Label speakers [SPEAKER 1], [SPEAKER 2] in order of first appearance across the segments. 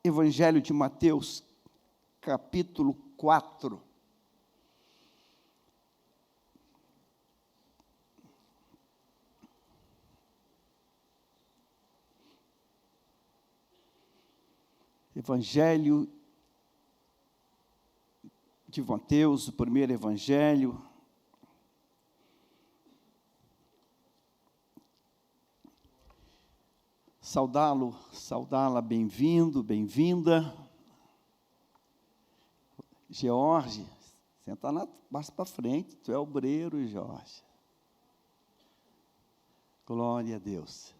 [SPEAKER 1] Evangelho de Mateus, capítulo 4. Evangelho de Mateus, o primeiro evangelho. Saudá-la, bem-vindo, bem-vinda. Jorge, senta mais para frente, tu é obreiro, Jorge. Glória a Deus.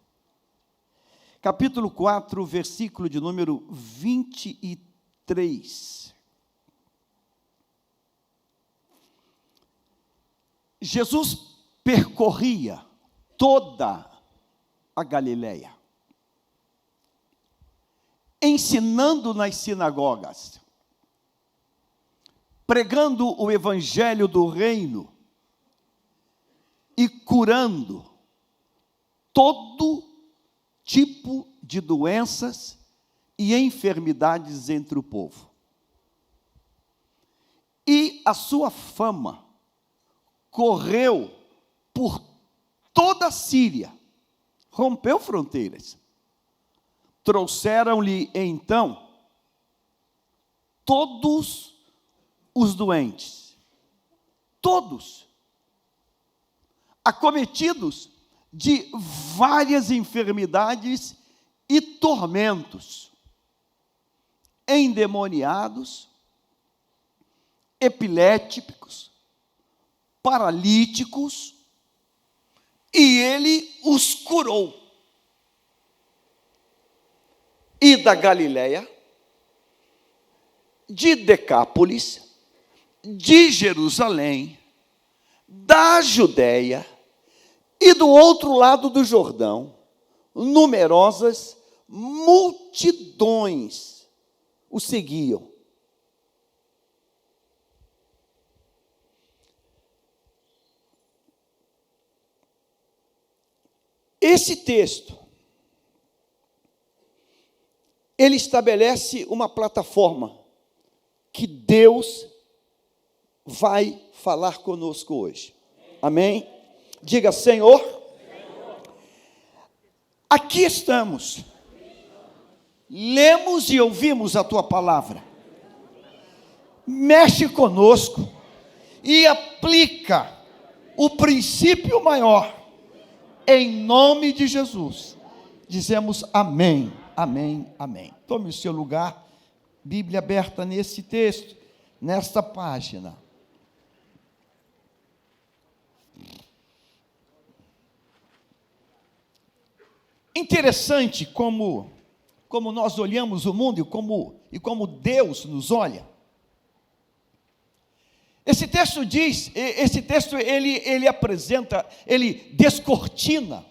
[SPEAKER 1] Capítulo 4, versículo de número 23. Jesus percorria toda a Galileia, ensinando nas sinagogas, pregando o evangelho do reino e curando todo tipo de doenças e enfermidades entre o povo. E a sua fama correu por toda a Síria, rompeu fronteiras. Trouxeram-lhe, então, todos os doentes, todos, acometidos de várias enfermidades e tormentos, endemoniados, epiléticos, paralíticos, e ele os curou. E da Galileia, de Decápolis, de Jerusalém, da Judéia e do outro lado do Jordão, numerosas multidões o seguiam. Esse texto, ele estabelece uma plataforma que Deus vai falar conosco hoje. Amém? Diga, Senhor, aqui estamos. Lemos e ouvimos a Tua palavra. Mexe conosco e aplica o princípio maior. Em nome de Jesus. Dizemos amém. Amém, amém. Tome o seu lugar, Bíblia aberta nesse texto, nesta página. Interessante como nós olhamos o mundo e como Deus nos olha. Esse texto diz, ele apresenta, ele descortina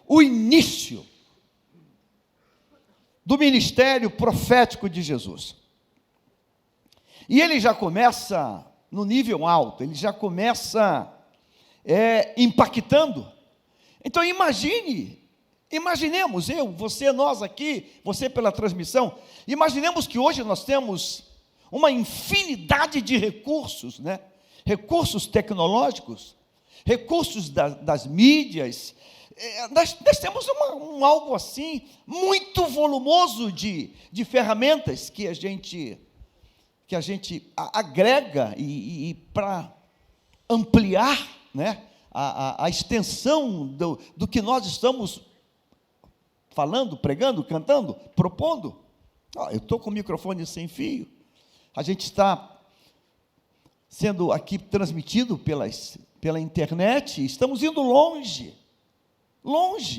[SPEAKER 1] o início do ministério profético de Jesus. E ele já começa no nível alto, ele já começa impactando. Então imaginemos, você, nós aqui, você pela transmissão, imaginemos que hoje nós temos uma infinidade de recursos, né? Recursos tecnológicos, recursos das mídias. Nós temos algo assim, muito volumoso de ferramentas que a gente agrega e para ampliar, né, a extensão do que nós estamos falando, pregando, cantando, propondo. Eu estou com o microfone sem fio, a gente está sendo aqui transmitido pela internet, estamos indo longe.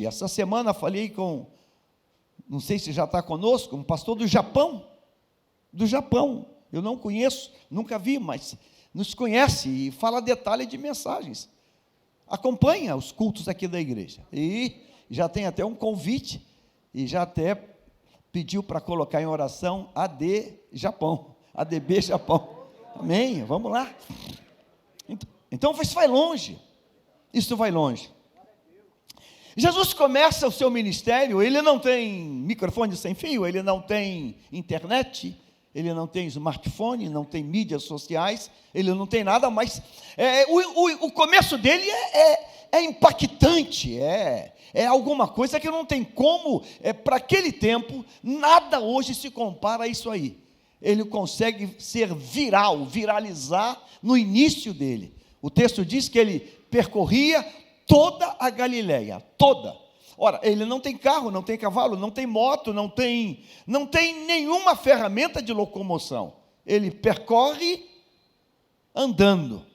[SPEAKER 1] Essa semana falei com, não sei se já está conosco, um pastor do Japão, eu não conheço, nunca vi, mas nos conhece e fala detalhe de mensagens, acompanha os cultos aqui da igreja, e já tem até um convite, e já até pediu para colocar em oração ADB Japão, amém, vamos lá, então isso vai longe, Jesus começa o seu ministério, ele não tem microfone sem fio, ele não tem internet, ele não tem smartphone, não tem mídias sociais, ele não tem nada, mas o começo dele é impactante, é alguma coisa que não tem como, para aquele tempo, nada hoje se compara a isso aí. Ele consegue ser viralizar no início dele. O texto diz que ele percorria toda a Galileia, toda. Ora, ele não tem carro, não tem cavalo, não tem moto, não tem nenhuma ferramenta de locomoção. Ele percorre andando,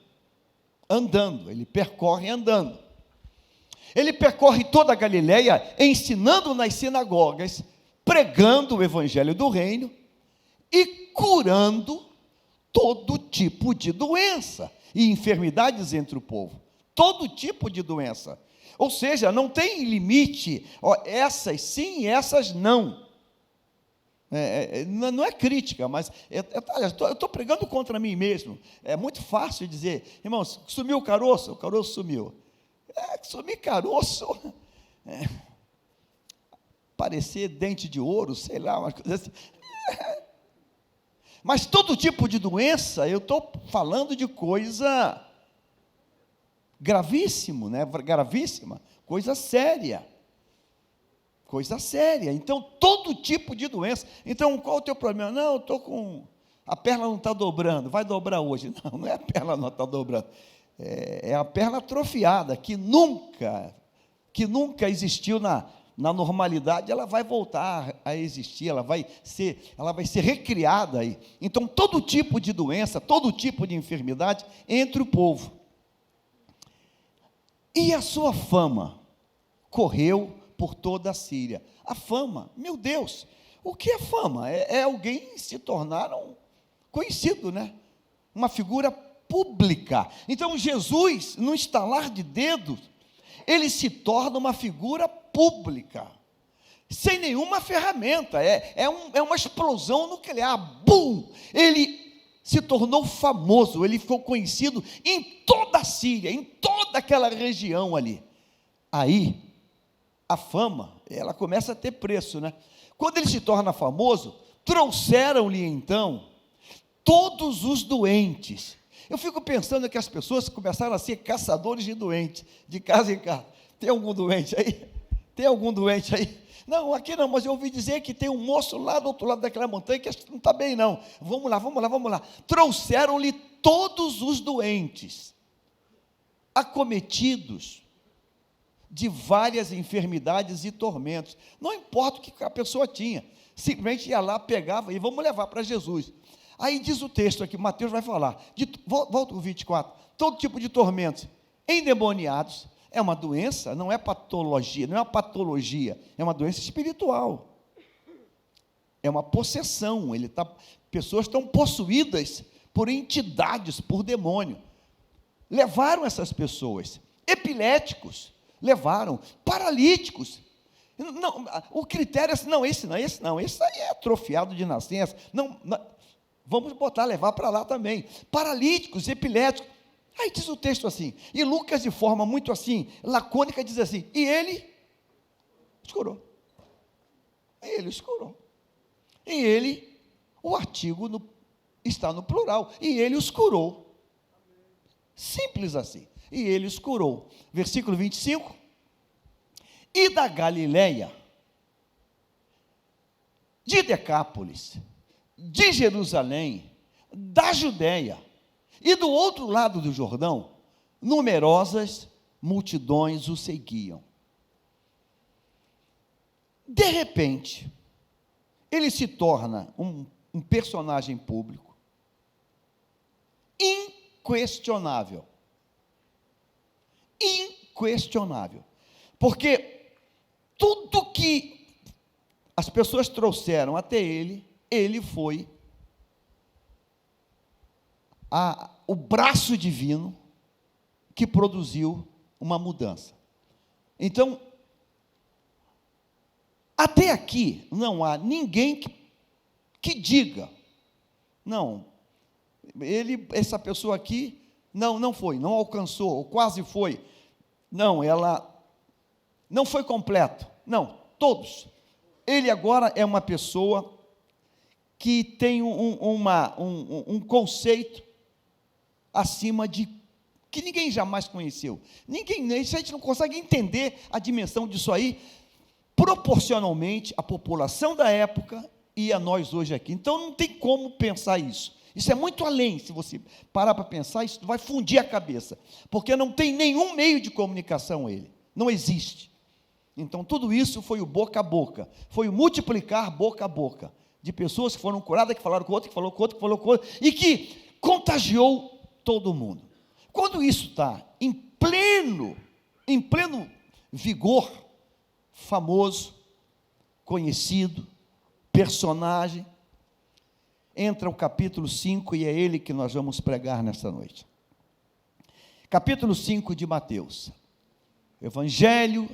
[SPEAKER 1] ele percorre andando. Ele percorre toda a Galileia, ensinando nas sinagogas, pregando o evangelho do reino e curando todo tipo de doença e enfermidades entre o povo. Todo tipo de doença. Ou seja, não tem limite, essas sim, essas não. Não é crítica, mas eu estou pregando contra mim mesmo. É muito fácil dizer, irmãos, sumiu o caroço sumiu. Sumir caroço, parecer dente de ouro, sei lá, umas coisas assim. Mas todo tipo de doença, eu estou falando de coisa gravíssimo, né? Gravíssima, coisa séria. Então, todo tipo de doença. Então, qual o teu problema? Não, eu estou com... A perna não está dobrando, vai dobrar hoje. Não é a perna não está dobrando. É a perna atrofiada, que nunca existiu na normalidade, ela vai voltar a existir, ela vai ser recriada aí. Então, todo tipo de doença, todo tipo de enfermidade entre o povo. E a sua fama correu por toda a Síria. A fama, meu Deus, o que é fama? É alguém se tornar conhecido, né? Uma figura pública. Então, Jesus, no estalar de dedos, ele se torna uma figura pública, sem nenhuma ferramenta, é uma explosão nuclear, bum! Ele se tornou famoso, ele ficou conhecido em toda a Síria, em toda aquela região ali. Aí, a fama, ela começa a ter preço, né? Quando ele se torna famoso, trouxeram-lhe então todos os doentes. Eu fico pensando que as pessoas começaram a ser caçadores de doentes, de casa em casa. Tem algum doente aí? Tem algum doente aí? Não, aqui não, mas eu ouvi dizer que tem um moço lá do outro lado daquela montanha que não está bem não. Vamos lá. Trouxeram-lhe todos os doentes, acometidos de várias enfermidades e tormentos. Não importa o que a pessoa tinha, simplesmente ia lá, pegava e vamos levar para Jesus. Aí diz o texto aqui, Mateus vai falar, volta o 24, todo tipo de tormentos, endemoniados, é uma doença, não é patologia, não é uma patologia, é uma doença espiritual, é uma possessão, pessoas estão possuídas por entidades, por demônio. Levaram essas pessoas, epiléticos, levaram, paralíticos. Não, o critério é assim, não, esse aí é atrofiado de nascença, não, vamos levar para lá também, paralíticos, epiléticos. Aí diz o texto assim, e Lucas de forma muito assim, lacônica diz assim, e ele os curou. E ele, o artigo está no plural, e ele os curou. Simples assim, e ele os curou. Versículo 25, e da Galileia, de Decápolis, de Jerusalém, da Judéia, e do outro lado do Jordão, numerosas multidões o seguiam. De repente, ele se torna um personagem público, inquestionável, porque tudo que as pessoas trouxeram até ele foi o braço divino que produziu uma mudança. Então, até aqui não há ninguém que diga, não, essa pessoa aqui não foi, não alcançou, ou quase foi. Não, ela não foi completo, não, todos. Ele agora é uma pessoa que tem um conceito acima de que ninguém jamais conheceu. Ninguém, a gente não consegue entender a dimensão disso aí, proporcionalmente à população da época e a nós hoje aqui. Então não tem como pensar isso. Isso é muito além, se você parar para pensar, isso vai fundir a cabeça, porque não tem nenhum meio de comunicação ele, não existe. Então tudo isso foi o boca a boca, foi o multiplicar boca a boca, de pessoas que foram curadas, que falaram com outro, que falou com outro, que falou com outro, e que contagiou todo mundo. Quando isso está em pleno vigor, famoso, conhecido, personagem, entra o capítulo 5, e é ele que nós vamos pregar nesta noite. Capítulo 5 de Mateus, Evangelho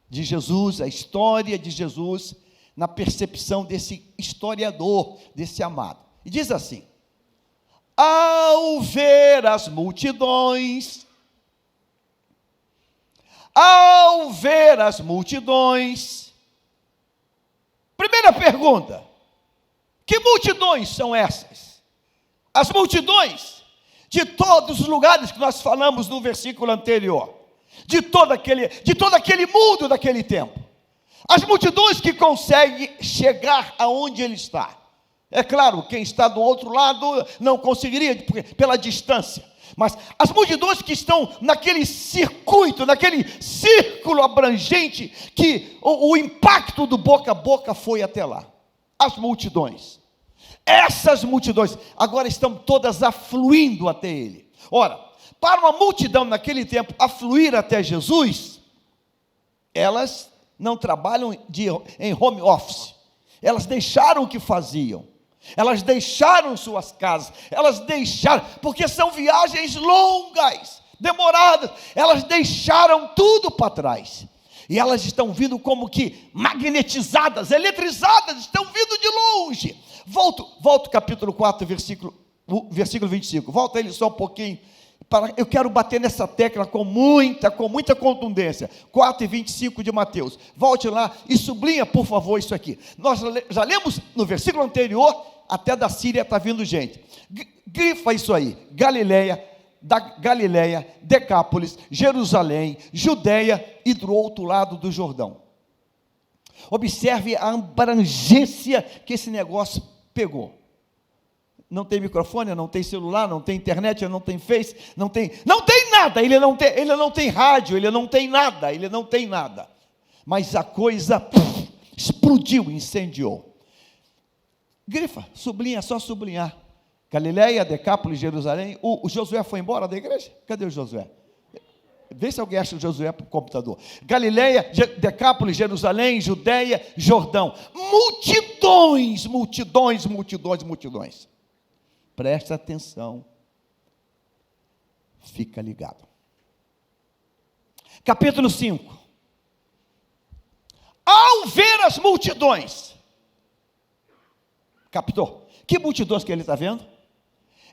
[SPEAKER 1] de Jesus, a história de Jesus, na percepção desse historiador, desse amado. E diz assim: ao ver as multidões, primeira pergunta, que multidões são essas? As multidões de todos os lugares que nós falamos no versículo anterior, de todo aquele mundo daquele tempo, as multidões que conseguem chegar aonde ele está. É claro, quem está do outro lado não conseguiria, pela distância, mas as multidões que estão naquele circuito, naquele círculo abrangente, que o impacto do boca a boca foi até lá. As multidões, essas multidões, agora estão todas afluindo até ele. Ora, para uma multidão naquele tempo afluir até Jesus, elas não trabalham em home office, elas deixaram o que faziam, elas deixaram suas casas, porque são viagens longas, demoradas, elas deixaram tudo para trás, e elas estão vindo como que magnetizadas, eletrizadas, estão vindo de longe. Volta capítulo 4, versículo 25, volta ele só um pouquinho, eu quero bater nessa tecla com muita contundência. 4:25 de Mateus, volte lá e sublinha, por favor, isso aqui. Nós já lemos no versículo anterior, até da Síria está vindo gente. Grifa isso aí: Galileia, Decápolis, Jerusalém, Judeia e do outro lado do Jordão. Observe a abrangência que esse negócio pegou. Não tem microfone, não tem celular, não tem internet, não tem Face, não tem nada, ele não tem rádio, ele não tem nada, mas a coisa explodiu, incendiou. Grifa, sublinha, só sublinhar: Galileia, Decápolis, Jerusalém. O Josué foi embora da igreja? Cadê o Josué? Vê se alguém acha o Josué para o computador. Galileia, Decápolis, Jerusalém, Judeia, Jordão. Multidões. Presta atenção, fica ligado. Capítulo 5. Ao ver as multidões, captou? Que multidões que ele está vendo?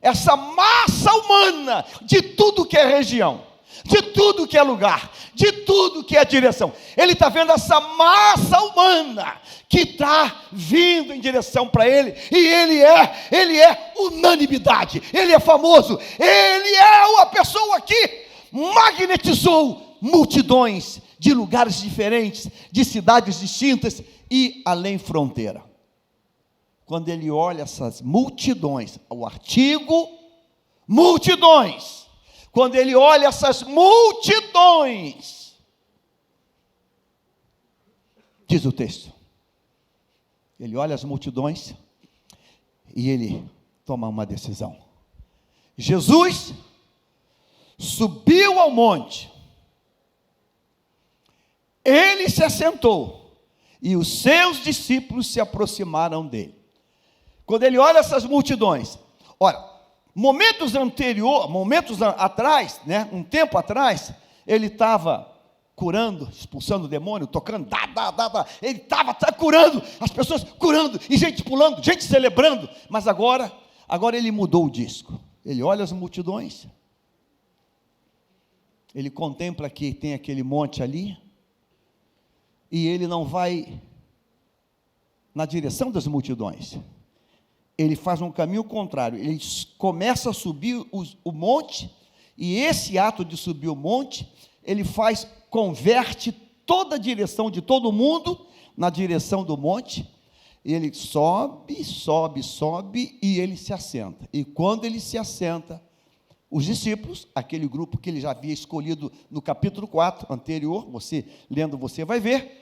[SPEAKER 1] Essa massa humana, de tudo que é região, de tudo que é lugar, de tudo que é direção. Ele está vendo essa massa humana que está vindo em direção para ele, e ele é unanimidade, ele é famoso, ele é uma pessoa que magnetizou multidões de lugares diferentes, de cidades distintas e além fronteira. Quando ele olha essas multidões, o artigo multidões, quando ele olha essas multidões, diz o texto, ele olha as multidões e ele toma uma decisão. Jesus subiu ao monte, ele se assentou e os seus discípulos se aproximaram dele. Quando ele olha essas multidões, olha, momentos atrás, né, um tempo atrás, ele estava curando, expulsando o demônio, tocando, ele estava curando, as pessoas curando, e gente pulando, gente celebrando, mas agora ele mudou o disco. Ele olha as multidões, ele contempla que tem aquele monte ali, e ele não vai na direção das multidões. Ele faz um caminho contrário. Ele começa a subir o monte, e esse ato de subir o monte, ele converte toda a direção de todo mundo na direção do monte. Ele sobe, sobe, sobe, e ele se assenta. E quando ele se assenta, os discípulos, aquele grupo que ele já havia escolhido no capítulo 4 anterior, lendo, você vai ver,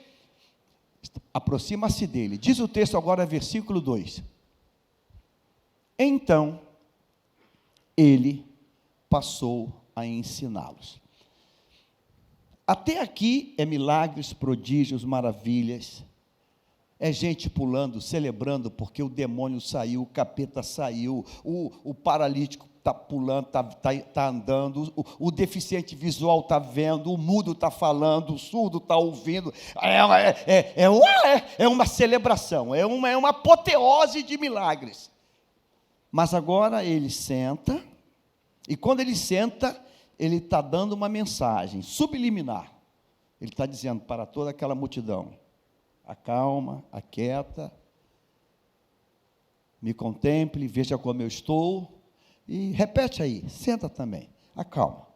[SPEAKER 1] aproxima-se dele. Diz o texto agora, versículo 2. Então, ele passou a ensiná-los. Até aqui é milagres, prodígios, maravilhas, é gente pulando, celebrando, porque o demônio saiu, o capeta saiu, o paralítico está pulando, está andando, o deficiente visual está vendo, o mudo está falando, o surdo está ouvindo. É uma celebração, é uma apoteose de milagres. Mas agora ele senta, e quando ele senta, ele está dando uma mensagem subliminar. Ele está dizendo para toda aquela multidão: acalma, aquieta, me contemple, veja como eu estou. E repete aí, senta também, acalma.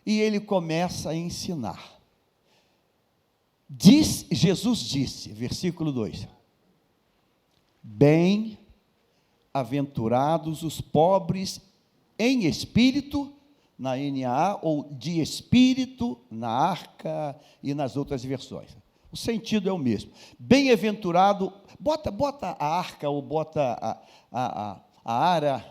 [SPEAKER 1] E ele começa a ensinar. Jesus disse, versículo 2: bem-aventurados os pobres em espírito, na NAA, ou de espírito, na Arca e nas outras versões. O sentido é o mesmo. Bem-aventurado, bota a Arca ou bota a Ara.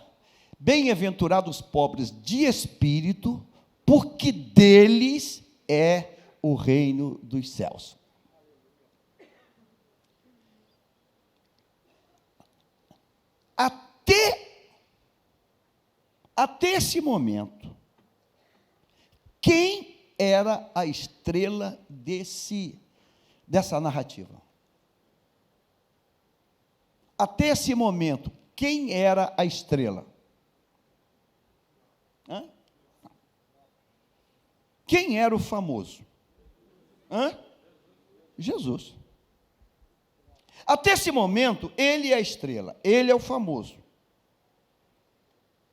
[SPEAKER 1] Bem-aventurados os pobres de espírito, porque deles é o reino dos céus. Até esse momento, quem era a estrela dessa narrativa? Até esse momento, quem era a estrela? Quem era o famoso? Jesus. Até esse momento, ele é a estrela, ele é o famoso.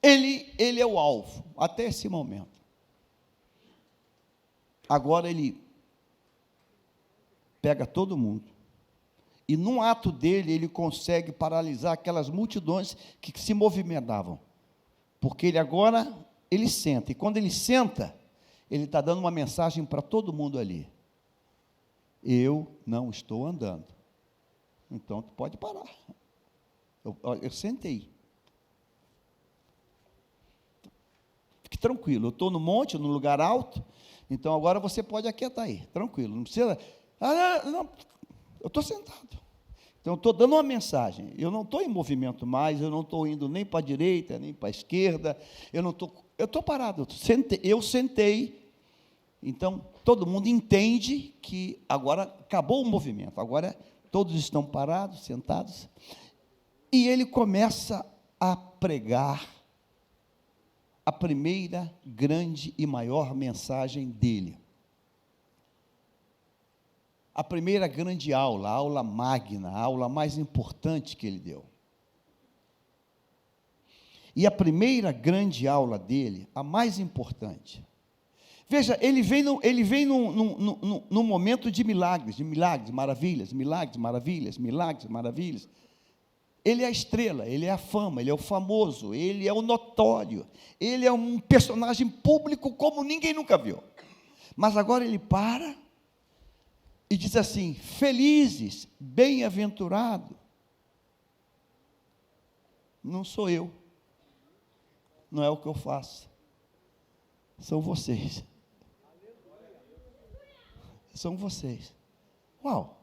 [SPEAKER 1] Ele é o alvo, até esse momento. Agora ele pega todo mundo, e num ato dele, ele consegue paralisar aquelas multidões que se movimentavam, porque ele senta, e quando ele senta, ele está dando uma mensagem para todo mundo ali: eu não estou andando, então tu pode parar, eu sentei, fique tranquilo, eu estou no monte, no lugar alto, então agora você pode aquietar aí, tranquilo, não precisa, não, eu estou sentado, então eu estou dando uma mensagem, eu não estou em movimento mais, eu não estou indo nem para a direita, nem para a esquerda, eu estou parado, eu sentei. Então, todo mundo entende que agora acabou o movimento, agora todos estão parados, sentados, e ele começa a pregar a primeira grande e maior mensagem dele. A primeira grande aula, a aula magna, a aula mais importante que ele deu. E a primeira grande aula dele, a mais importante. Veja, ele vem num momento de milagres, maravilhas, milagres, maravilhas, milagres, maravilhas. Ele é a estrela, ele é a fama, ele é o famoso, ele é o notório, ele é um personagem público como ninguém nunca viu. Mas agora ele para e diz assim: felizes, bem-aventurado. Não sou eu, não é o que eu faço, são vocês. São vocês. Uau,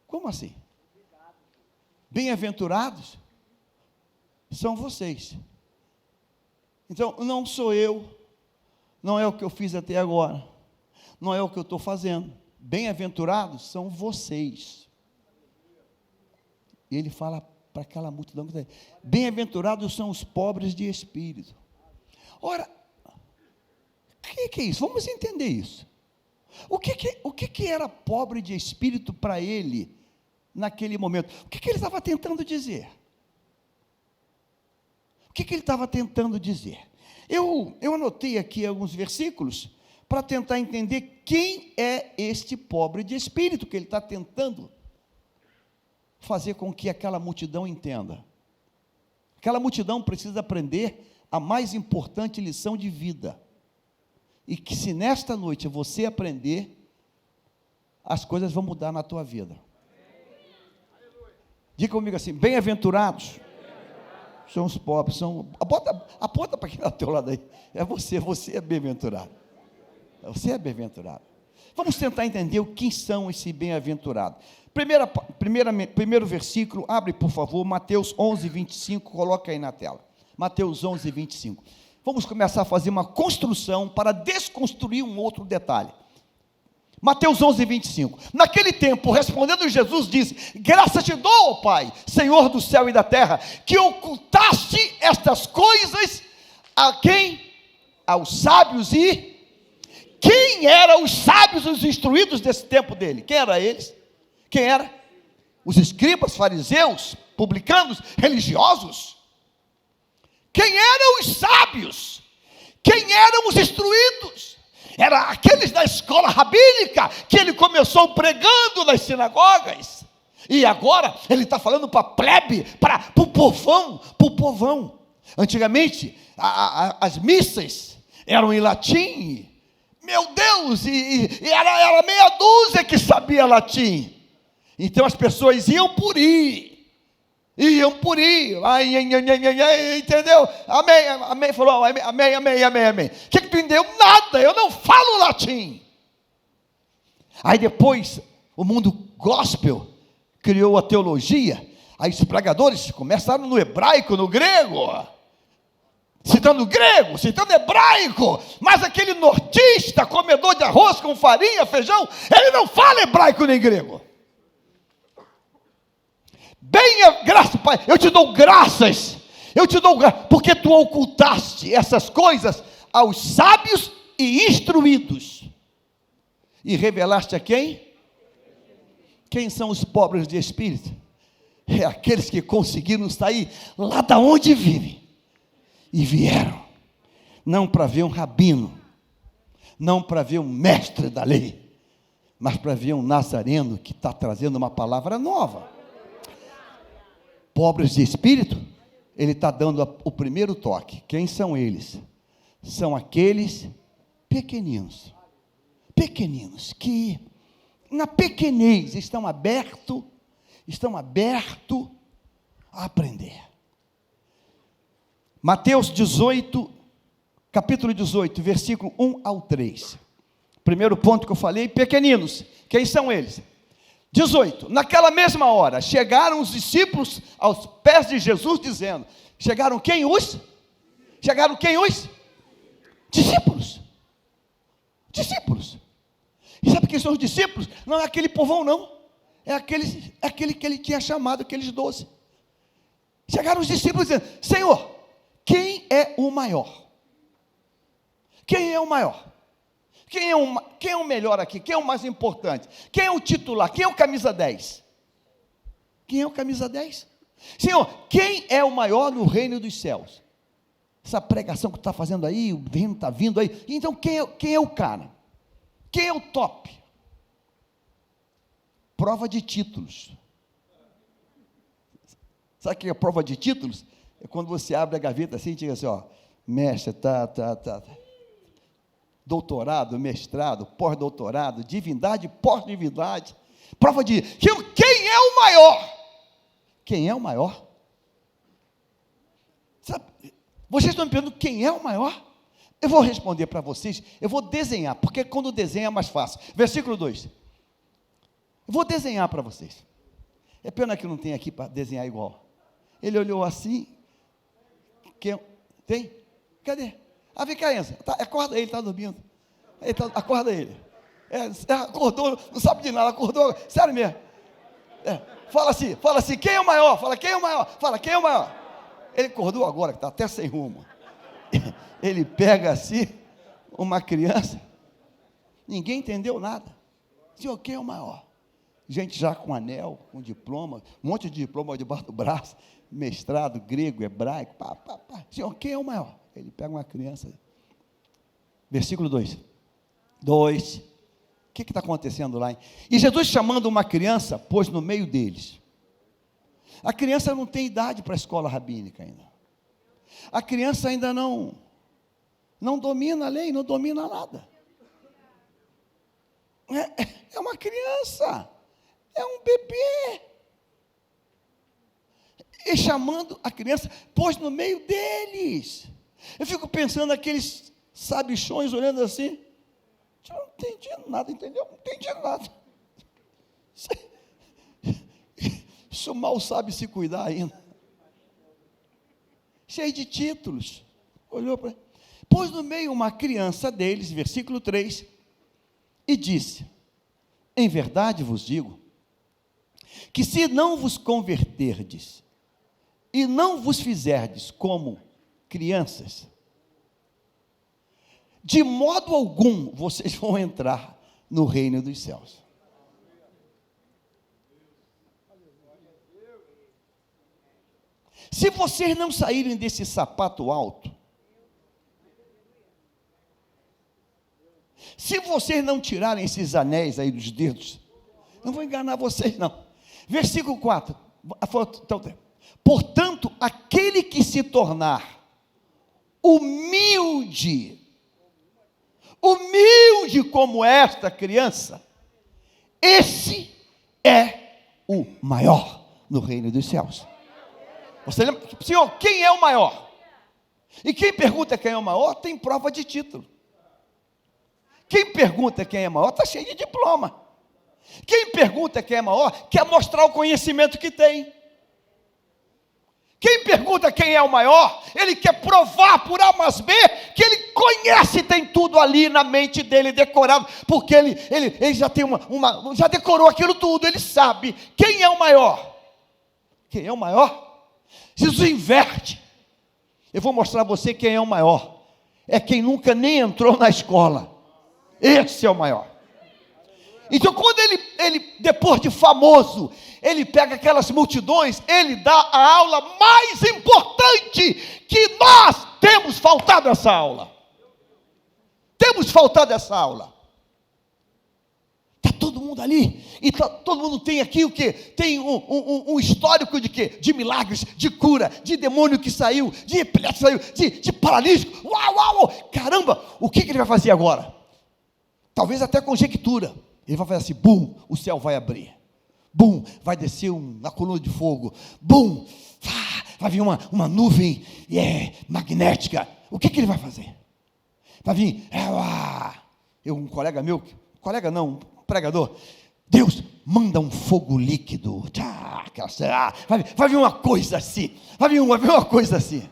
[SPEAKER 1] como assim? Bem-aventurados são vocês. Então, não sou eu, não é o que eu fiz até agora, não é o que eu estou fazendo. Bem-aventurados são vocês. E ele fala para aquela multidão: bem-aventurados são os pobres de espírito. Ora, o que é isso? Vamos entender isso. O que era pobre de espírito para ele, naquele momento? O que ele estava tentando dizer? O que ele estava tentando dizer? Eu anotei aqui alguns versículos, para tentar entender quem é este pobre de espírito, que ele está tentando fazer com que aquela multidão entenda. Aquela multidão precisa aprender a mais importante lição de vida, e que se nesta noite você aprender, as coisas vão mudar na tua vida. Diga comigo assim: bem-aventurados são os pobres, aponta para quem está ao teu lado aí, você é bem-aventurado, você é bem-aventurado. Vamos tentar entender quem são esses bem-aventurados. Primeiro versículo, abre por favor, Mateus 11, 25, coloca aí na tela, Mateus 11, 25, vamos começar a fazer uma construção, para desconstruir um outro detalhe. Mateus 11, 25, naquele tempo, respondendo Jesus, disse: graças te dou, Pai, Senhor do céu e da terra, que ocultaste estas coisas a quem? Aos sábios. E quem eram os sábios, os instruídos desse tempo dele? Quem eram eles? Quem era? Os escribas, fariseus, publicanos, religiosos. Quem eram os sábios? Quem eram os instruídos? Eram aqueles da escola rabínica, que ele começou pregando nas sinagogas, e agora ele está falando para a plebe, para o povão. Antigamente, as missas eram em latim, meu Deus, e era meia dúzia que sabia latim. Então as pessoas iam por ir, entendeu? Amém, falou, amém. O que tu entendeu? Nada, eu não falo latim. Aí depois, o mundo gospel criou a teologia, aí os pregadores começaram no hebraico, no grego, citando grego, citando hebraico, mas aquele nortista, comedor de arroz com farinha, feijão, ele não fala hebraico nem grego. Graças, Pai, eu te dou graças, porque tu ocultaste essas coisas aos sábios e instruídos, e revelaste a quem? Quem são os pobres de espírito? É aqueles que conseguiram sair lá da onde vivem, e vieram, não para ver um rabino, não para ver um mestre da lei, mas para ver um nazareno que está trazendo uma palavra nova. Pobres de espírito, ele está dando o primeiro toque. Quem são eles? São aqueles pequeninos, que na pequenez estão abertos a aprender. Mateus 18, capítulo 18, versículo 1 ao 3. Primeiro ponto que eu falei, pequeninos. Quem são eles? 18, naquela mesma hora, chegaram os discípulos aos pés de Jesus, dizendo, chegaram quem? Os discípulos. E sabe quem são os discípulos? Não é aquele povão não, é aquele que ele tinha chamado, aqueles 12. Chegaram os discípulos dizendo, Senhor, quem é o maior? Quem é o maior? Quem é o melhor aqui? Quem é o mais importante? Quem é o titular? Quem é o camisa 10? Quem é o camisa 10? Senhor, quem é o maior no reino dos céus? Essa pregação que tu está fazendo aí, o reino está vindo aí. Então, quem é o cara? Quem é o top? Prova de títulos. Sabe o que é prova de títulos? É quando você abre a gaveta assim e diz assim, ó, mestre, doutorado, mestrado, pós-doutorado, divindade, pós-divindade, prova de quem é o maior? Quem é o maior? Sabe, vocês estão me perguntando quem é o maior? Eu vou responder para vocês, eu vou desenhar, porque quando desenha é mais fácil. Versículo 2. Eu vou desenhar para vocês. É pena que não tem aqui para desenhar igual. Ele olhou assim, tem? Cadê? Vem cá, Enzo, acorda ele, está dormindo. Acorda ele. Acordou, não sabe de nada, acordou, sério mesmo. Fala assim, quem é o maior? Fala, quem é o maior? Ele acordou agora, que está até sem rumo. Ele pega assim, uma criança, Ninguém entendeu nada. Senhor, quem é o maior? Gente já com anel, com diploma, um monte de diploma debaixo do braço, mestrado, grego, hebraico, Senhor, quem é o maior? Ele pega uma criança. Versículo 2. O que está acontecendo lá? E Jesus, chamando uma criança, pôs no meio deles. A criança não tem idade para a escola rabínica ainda. A criança ainda não domina a lei, não domina nada. É uma criança, é um bebê. E chamando a criança, pôs no meio deles. Eu fico pensando aqueles sabichões olhando assim. Eu não entendi nada, entendeu? Não entendi nada. Isso mal sabe se cuidar ainda. Cheio de títulos. Olhou para... Pôs no meio uma criança deles, versículo 3, e disse: em verdade vos digo, que se não vos converterdes, e não vos fizerdes como crianças, de modo algum vocês vão entrar no reino dos céus. Se vocês não saírem desse sapato alto, se vocês não tirarem esses anéis aí dos dedos, não vou enganar vocês não. Versículo 4, portanto, aquele que se tornar humilde como esta criança, esse é o maior no reino dos céus. Você lembra? Senhor, quem é o maior? E quem pergunta quem é o maior, tem prova de título. Quem pergunta quem é maior, está cheio de diploma. Quem pergunta quem é maior, quer mostrar o conhecimento que tem. Quem pergunta quem é o maior, ele quer provar por A mais B, que ele conhece, tem tudo ali na mente dele decorado, porque ele já tem já decorou aquilo tudo, ele sabe quem é o maior. Quem é o maior? Jesus inverte. Eu vou mostrar a você quem é o maior. É quem nunca nem entrou na escola. Esse é o maior. Então, quando ele depois de famoso, ele pega aquelas multidões, ele dá a aula mais importante, que nós temos faltado essa aula. Temos faltado essa aula. Está todo mundo ali, e todo mundo tem aqui o quê? Tem um histórico de quê? De milagres, de cura, de demônio que saiu, de epilético que saiu, de paralítico. Uau! Caramba, o que ele vai fazer agora? Talvez até conjectura. Ele vai fazer assim, bum, o céu vai abrir. Bum, vai descer uma coluna de fogo. Bum, vai vir uma nuvem magnética. O que ele vai fazer? Vai vir, um colega meu, um pregador, Deus manda um fogo líquido. Vai vir uma coisa assim. Vai vir uma coisa assim.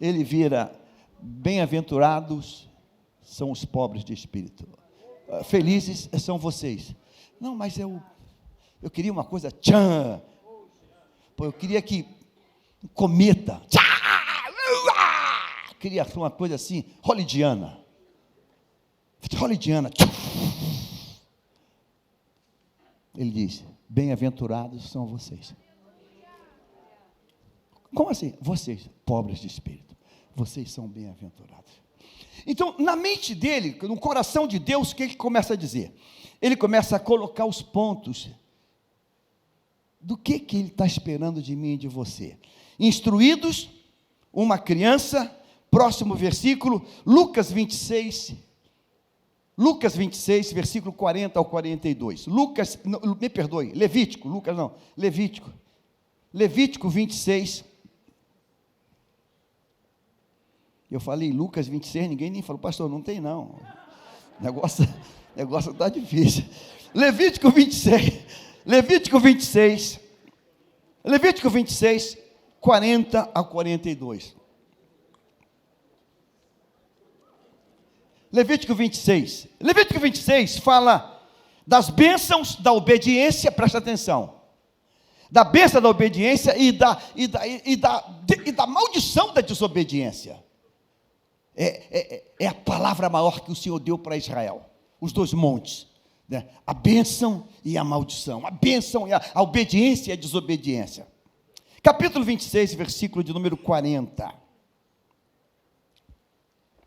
[SPEAKER 1] Ele vira, bem-aventurados são os pobres de espírito. Felizes são vocês. Não, mas eu queria uma coisa, eu queria que um cometa, queria uma coisa assim, hollywoodiana. Ele diz, bem-aventurados são vocês. Como assim? Vocês, pobres de espírito, vocês são bem-aventurados. Então, na mente dele, no coração de Deus, o que ele começa a dizer? Ele começa a colocar os pontos do que ele está esperando de mim e de você. Instruídos, uma criança, próximo versículo, Lucas 26, versículo 40 ao 42. Levítico 26. Eu falei Lucas 26, ninguém nem falou, pastor, não tem não. O negócio está difícil. Levítico 26, 40 a 42. Levítico 26 fala das bênçãos da obediência, presta atenção. Da bênção da obediência e da maldição da desobediência. É a palavra maior que o Senhor deu para Israel. os dois montes, né? A bênção e a maldição, a bênção e a obediência e a desobediência. Capítulo 26, versículo de número 40.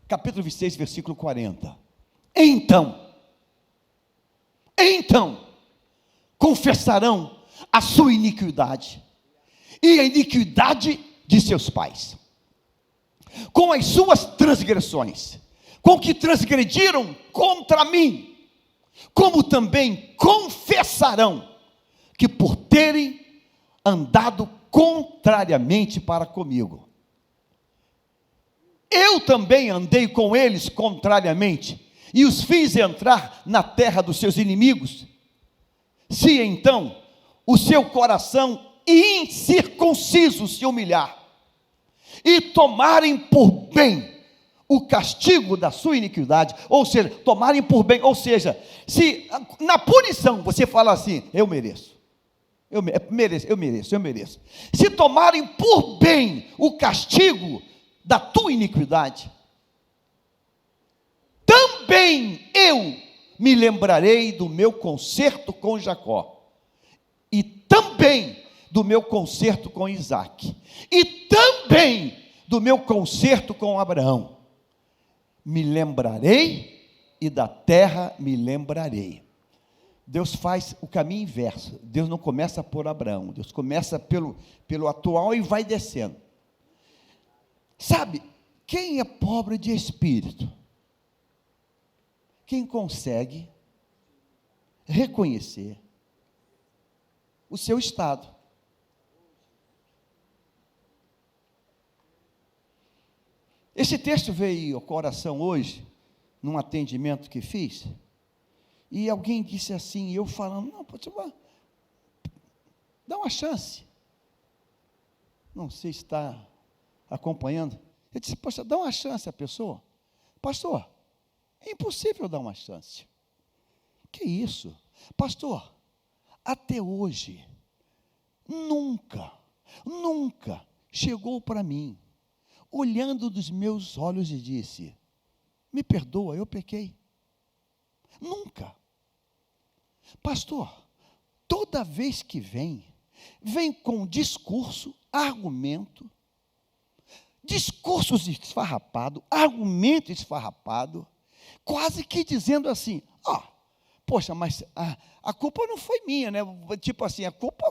[SPEAKER 1] Capítulo 26, versículo 40. Então, confessarão a sua iniquidade e a iniquidade de seus pais, com as suas transgressões, com que transgrediram contra mim, como também confessarão que por terem andado contrariamente para comigo, eu também andei com eles contrariamente, e os fiz entrar na terra dos seus inimigos. Se então o seu coração incircunciso se humilhar, e tomarem por bem o castigo da sua iniquidade, ou seja, tomarem por bem, ou seja, se na punição você fala assim, eu mereço, eu mereço, se tomarem por bem o castigo da tua iniquidade, também eu me lembrarei do meu concerto com Jacó, e também do meu concerto com Isaque, e também do meu concerto com Abraão. Me lembrarei e da terra me lembrarei. Deus faz o caminho inverso. Deus não começa por Abraão, Deus começa pelo atual e vai descendo. Sabe, quem é pobre de espírito? Quem consegue reconhecer o seu estado. Esse texto veio ao coração hoje, num atendimento que fiz, e alguém disse assim, eu falando, não, pode dá uma chance. Não sei se está acompanhando. Eu disse, poxa, dá uma chance à pessoa. Pastor, é impossível dar uma chance. Que isso? Pastor, até hoje, nunca chegou para mim, olhando dos meus olhos e disse, me perdoa, eu pequei. Nunca. Pastor, toda vez que vem com discurso, argumento, discursos esfarrapados, argumento esfarrapado, quase que dizendo assim, poxa, mas a culpa não foi minha, né? Tipo assim, a culpa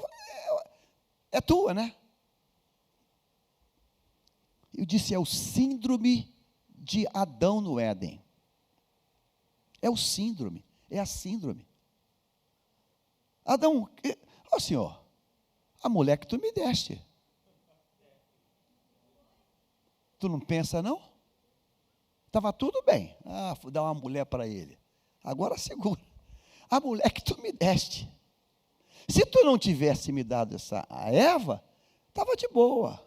[SPEAKER 1] é tua, né? Eu disse, é o síndrome de Adão no Éden. É o síndrome, é a síndrome. Adão, Senhor, a mulher que tu me deste. Tu não pensa não? Estava tudo bem. Vou dar uma mulher para ele. Agora segura. A mulher que tu me deste. Se tu não tivesse me dado a Eva, estava de boa.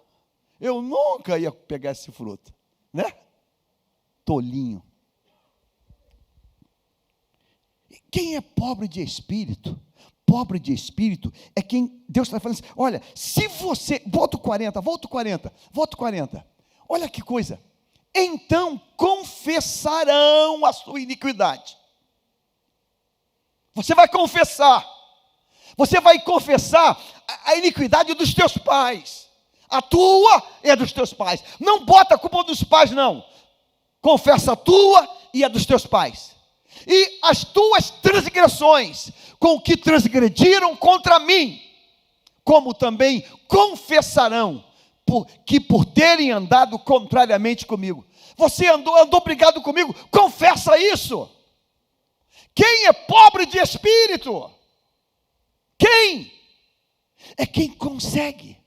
[SPEAKER 1] Eu nunca ia pegar esse fruto, né? Tolinho. Quem é pobre de espírito é quem, Deus está falando assim, olha, se você, volta o 40, olha que coisa, então confessarão a sua iniquidade. Você vai confessar a iniquidade dos teus pais, a tua e a dos teus pais, não bota a culpa dos pais não, confessa a tua e a dos teus pais, e as tuas transgressões, com que transgrediram contra mim, como também confessarão, que por terem andado contrariamente comigo. Você andou brigado comigo, confessa isso. Quem é pobre de espírito? Quem? É quem consegue,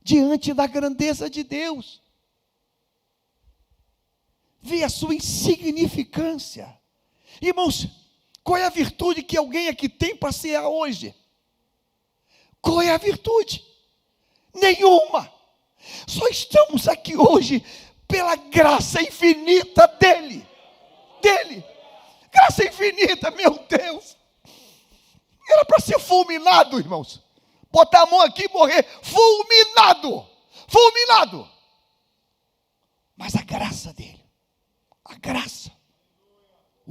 [SPEAKER 1] diante da grandeza de Deus, ver a sua insignificância. Irmãos, qual é a virtude que alguém aqui tem para ser hoje? Qual é a virtude? Nenhuma. Só estamos aqui hoje pela graça infinita dele. Graça infinita, meu Deus. Era para ser fulminado, irmãos. Botar a mão aqui e morrer fulminado. Mas a graça dele,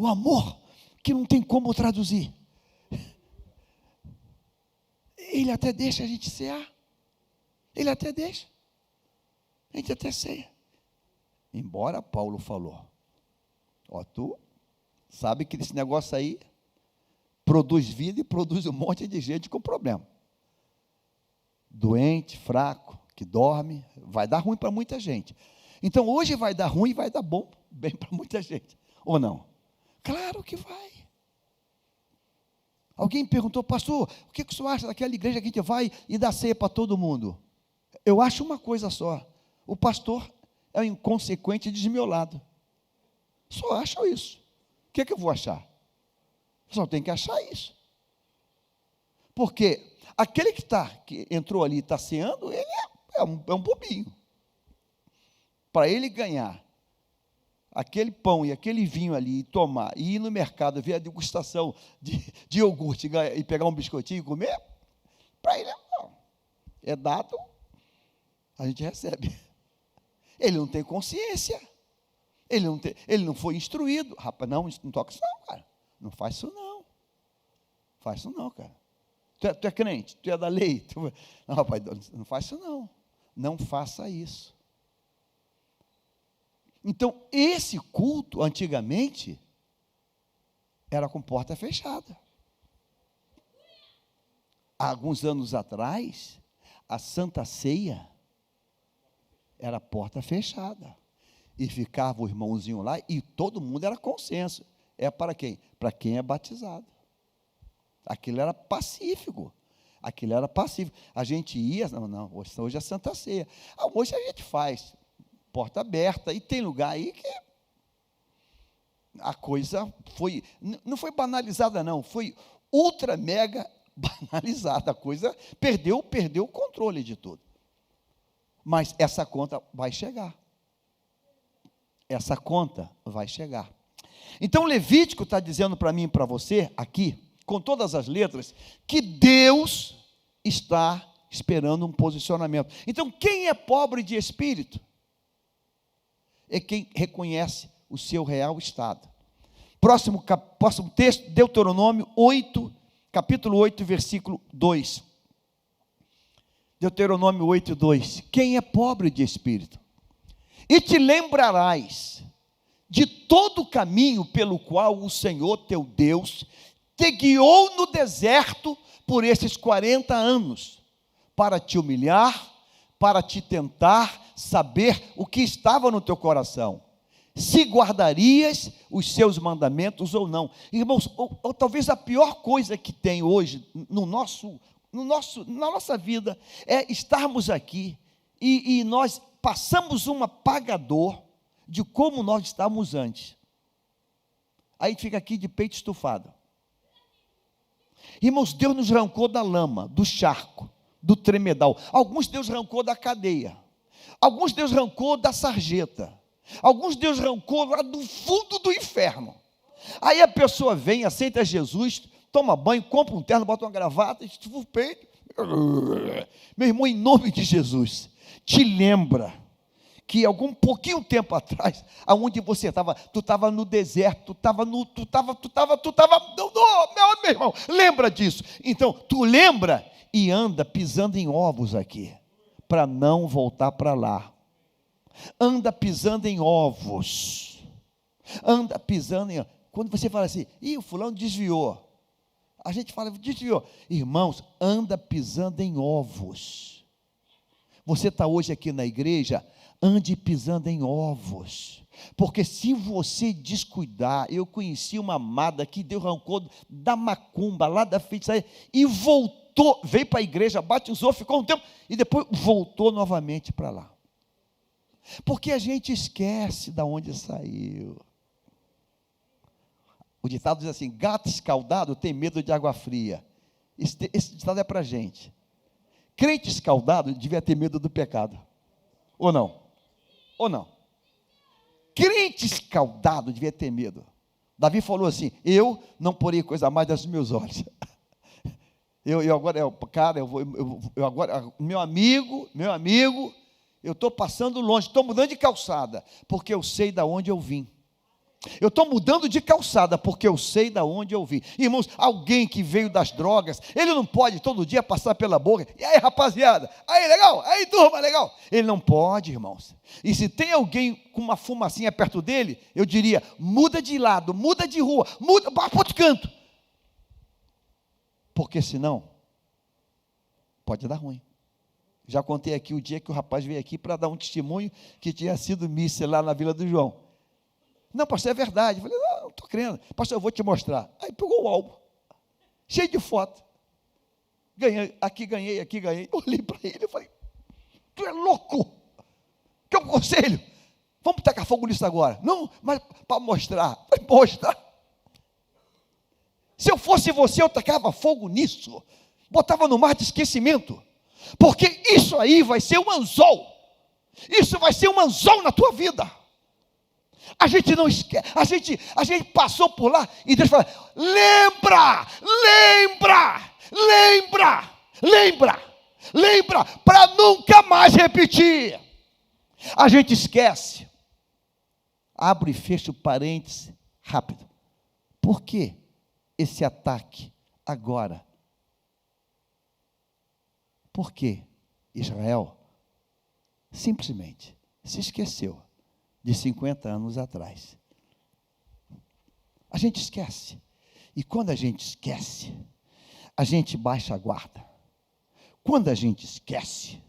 [SPEAKER 1] O amor que não tem como traduzir. Ele até deixa a gente cear. Ele até deixa. A gente até ceia. Embora Paulo falou, tu sabe que esse negócio aí produz vida e produz um monte de gente com problema. Doente, fraco, que dorme, vai dar ruim para muita gente. Então hoje vai dar ruim e vai dar bem para muita gente. Ou não? Claro que vai. Alguém perguntou, pastor, o que o senhor acha daquela igreja que a gente vai e dá ceia para todo mundo? Eu acho uma coisa só, o pastor é um inconsequente e desmiolado. Só acho isso. O que eu vou achar? Só tem que achar isso. Porque aquele que entrou ali e está ceando, ele é um bobinho. Para ele ganhar aquele pão e aquele vinho ali, e tomar, e ir no mercado, ver a degustação de iogurte e pegar um biscoitinho e comer, para ele não. É dado, a gente recebe. Ele não tem consciência. Ele não foi instruído. Rapaz, não toca isso não, cara. Não faz isso não. Faz isso não, cara. Tu é crente, tu é da lei. Não, rapaz, não faz isso não. Não faça isso. Então, esse culto, antigamente, era com porta fechada. Há alguns anos atrás, a Santa Ceia era porta fechada. E ficava o irmãozinho lá, e todo mundo era consenso. É para quem? Para quem é batizado. Aquilo era pacífico. A gente ia, não, hoje é Santa Ceia. Hoje a gente faz porta aberta, e tem lugar aí que a coisa não foi banalizada não, foi ultra mega banalizada, a coisa perdeu o controle de tudo. Mas essa conta vai chegar. Então Levítico está dizendo para mim e para você, aqui, com todas as letras, que Deus está esperando um posicionamento. Então quem é pobre de espírito? É quem reconhece o seu real estado. Próximo texto, Deuteronômio 8, capítulo 8, versículo 2. Deuteronômio 8, 2. Quem é pobre de espírito? E te lembrarás de todo o caminho pelo qual o Senhor teu Deus te guiou no deserto por esses 40 anos, para te humilhar, para te tentar saber o que estava no teu coração, se guardarias os seus mandamentos ou não. Irmãos, ou talvez a pior coisa que tem hoje na nossa vida é estarmos aqui e nós passamos um apagador de como nós estávamos antes. Aí a gente fica aqui de peito estufado. Irmãos, Deus nos arrancou da lama, do charco, do tremedal. Alguns Deus arrancou da cadeia. Alguns Deus arrancou da sarjeta. Alguns Deus arrancou lá do fundo do inferno. Aí a pessoa vem, aceita Jesus, toma banho, compra um terno, bota uma gravata, estufa o peito. Meu irmão, em nome de Jesus, te lembra que algum pouquinho tempo atrás, aonde você estava, tu estava no deserto, meu irmão, lembra disso. Então, tu lembra e anda pisando em ovos aqui, para não voltar para lá. Anda pisando em ovos. Quando você fala assim, o fulano desviou. A gente fala, desviou. Irmãos, anda pisando em ovos. Você está hoje aqui na igreja, ande pisando em ovos, porque se você descuidar, eu conheci uma amada que Deus arrancou da macumba, lá da feitiçaria, e voltou, veio para a igreja, batizou, ficou um tempo, e depois voltou novamente para lá, porque a gente esquece de onde saiu. O ditado diz assim, gato escaldado tem medo de água fria. Esse ditado é para a gente. Crente escaldado devia ter medo do pecado, ou não? Crente escaldado devia ter medo. Davi falou assim, eu não porei coisa mais dos meus olhos. Meu amigo, eu estou passando longe, estou mudando de calçada, porque eu sei de onde eu vim. Eu estou mudando de calçada, porque eu sei de onde eu vim. Irmãos, alguém que veio das drogas, ele não pode todo dia passar pela boca. E aí, rapaziada? Aí, legal? Aí, turma, legal? Ele não pode, irmãos. E se tem alguém com uma fumacinha perto dele, eu diria, muda de lado, muda de rua, muda para outro canto. Porque senão, pode dar ruim. Já contei aqui o dia que o rapaz veio aqui para dar um testemunho que tinha sido missa lá na Vila do João. Não, pastor, é verdade. Eu falei, não estou crendo. Pastor, eu vou te mostrar. Aí pegou o álbum, cheio de foto. Ganhei, aqui ganhei, aqui ganhei. Eu olhei para ele e falei, tu é louco? Quer um conselho? Vamos tacar fogo nisso agora. Não, mas para mostrar. Falei, mostra. Se eu fosse você, eu tacava fogo nisso. Botava no mar de esquecimento. Porque isso aí vai ser um anzol. Isso vai ser um anzol na tua vida. A gente não esquece, a gente passou por lá e Deus fala, lembra, para nunca mais repetir. A gente esquece. Abre e fecha o parênteses, rápido. Por que esse ataque agora? Porque Israel simplesmente se esqueceu de 50 anos atrás. A gente esquece. E quando a gente esquece, a gente baixa a guarda. Quando a gente esquece,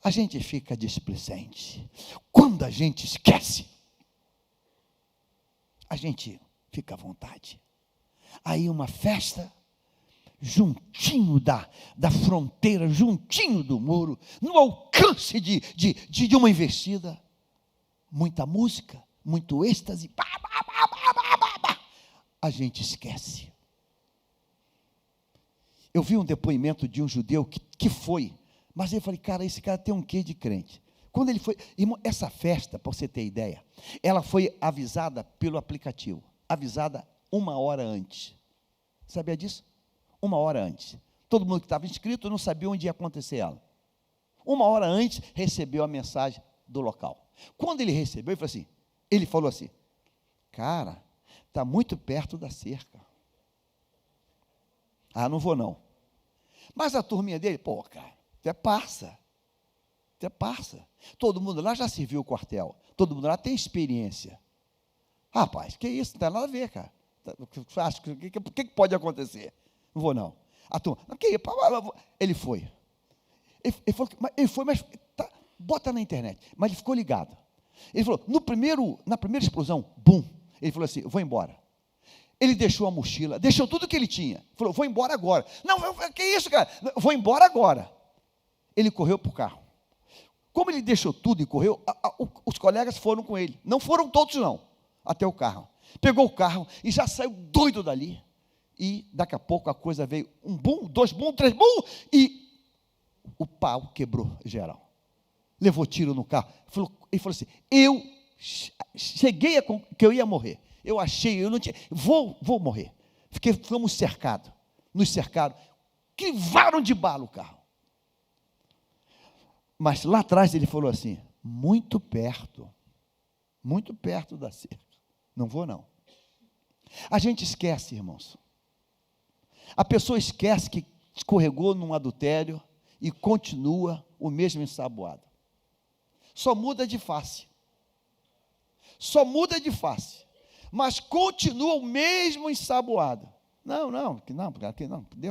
[SPEAKER 1] a gente fica displicente. Quando a gente esquece, a gente fica à vontade. Aí uma festa, juntinho da fronteira, juntinho do muro, no alcance de uma investida. Muita música, muito êxtase, a gente esquece. Eu vi um depoimento de um judeu que foi, mas eu falei, cara, esse cara tem um quê de crente. Quando ele foi, irmão, essa festa, para você ter ideia, ela foi avisada pelo aplicativo, avisada 1 hora antes. Sabia disso? 1 hora antes. Todo mundo que estava inscrito não sabia onde ia acontecer ela. 1 hora antes, recebeu a mensagem do local. Quando ele recebeu, ele falou assim, cara, está muito perto da cerca. Ah, não vou não. Mas a turminha dele, pô, cara, até passa. Todo mundo lá já serviu o quartel. Todo mundo lá tem experiência. Rapaz, que isso, não tem nada a ver, cara. O que pode acontecer? Não vou não. A turma, ele foi. Ele foi, mas tá, bota na internet. Mas ele ficou ligado. Ele falou, na primeira explosão, bum, ele falou assim, vou embora. Ele deixou a mochila, deixou tudo que ele tinha. Falou, vou embora agora. Não, que isso, cara? Vou embora agora. Ele correu para o carro. Como ele deixou tudo e correu, os colegas foram com ele. Não foram todos não, até o carro. Pegou o carro e já saiu doido dali. E daqui a pouco a coisa veio, um bum, 2 bum, 3 bum, e o pau quebrou geral. Levou tiro no carro. Ele falou assim, eu cheguei que eu ia morrer. Eu achei, eu não tinha, vou morrer. Fomos cercados, nos cercaram, crivaram de bala o carro. Mas lá atrás ele falou assim, muito perto da cerca. Não vou não. A gente esquece, irmãos. A pessoa esquece que escorregou num adultério e continua o mesmo ensaboado. Só muda de face. Mas continua o mesmo ensaboado. Não,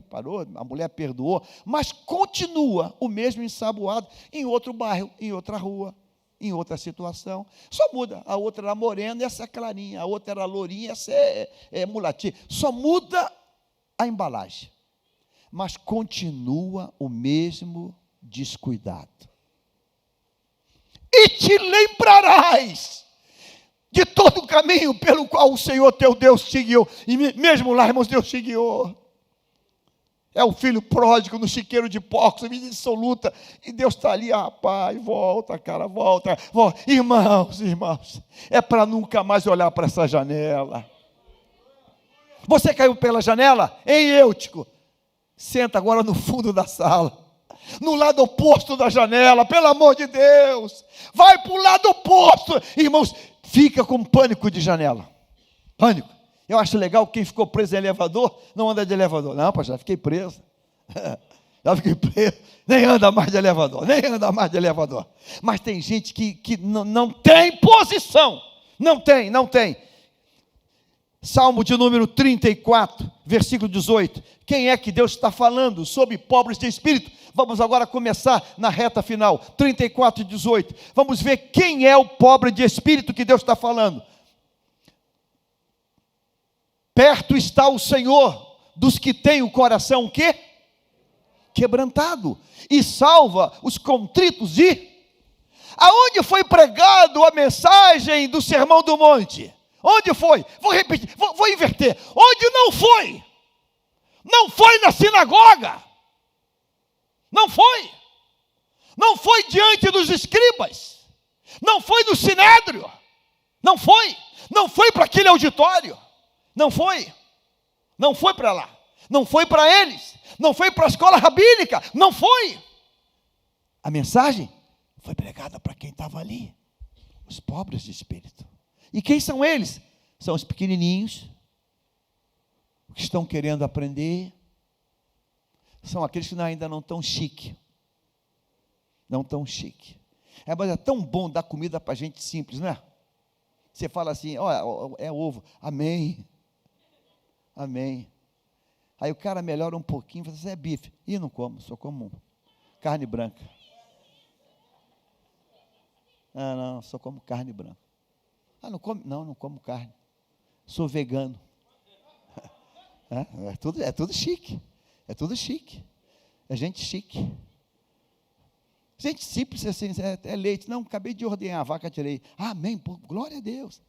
[SPEAKER 1] parou, a mulher perdoou, mas continua o mesmo ensaboado em outro bairro, em outra rua, em outra situação. Só muda, a outra era morena, essa é clarinha, a outra era lourinha, essa é mulatinha. Só muda a embalagem, mas continua o mesmo descuidado. E te lembrarás de todo o caminho pelo qual o Senhor teu Deus te guiou. E mesmo lá, irmãos, Deus te guiou. É o filho pródigo no chiqueiro de porcos, a vida dissoluta. E Deus está ali, rapaz, volta, cara, volta. Irmãos, é para nunca mais olhar para essa janela. Você caiu pela janela? Em Eutico. Senta agora no fundo da sala. No lado oposto da janela, pelo amor de Deus. Vai para o lado oposto. Irmãos, fica com pânico de janela. Pânico. Eu acho legal quem ficou preso em elevador, não anda de elevador. Não, pastor, já fiquei preso. Já fiquei preso. Nem anda mais de elevador, nem anda mais de elevador. Mas tem gente que não tem posição. Não tem. Salmo de número 34, versículo 18. Quem é que Deus está falando? Sobre pobres de espírito. Vamos agora começar na reta final. 34, 18. Vamos ver quem é o pobre de espírito que Deus está falando. Perto está o Senhor dos que têm o coração o quê? Quebrantado, e salva os contritos de... Aonde foi pregado a mensagem do Sermão do Monte? Onde foi? Vou repetir, vou inverter. Onde não foi? Não foi na sinagoga. Não foi. Não foi diante dos escribas. Não foi no sinédrio. Não foi. Não foi para aquele auditório. Não foi. Não foi para lá. Não foi para eles. Não foi para a escola rabínica. Não foi. A mensagem foi pregada para quem estava ali. Os pobres de espírito. E quem são eles? São os pequenininhos, que estão querendo aprender. São aqueles que ainda não estão chique. Não tão chique. Mas é tão bom dar comida para gente simples, não é? Você fala assim, ó, é ovo. Amém. Amém. Aí o cara melhora um pouquinho, fala assim, é bife. Ih, não como, só como carne branca. Não, só como carne branca. Não come? Não como carne. Sou vegano. É tudo chique. É tudo chique. É gente chique. Gente simples assim, é leite. Não, acabei de ordenhar a vaca, tirei. Amém, pô, glória a Deus.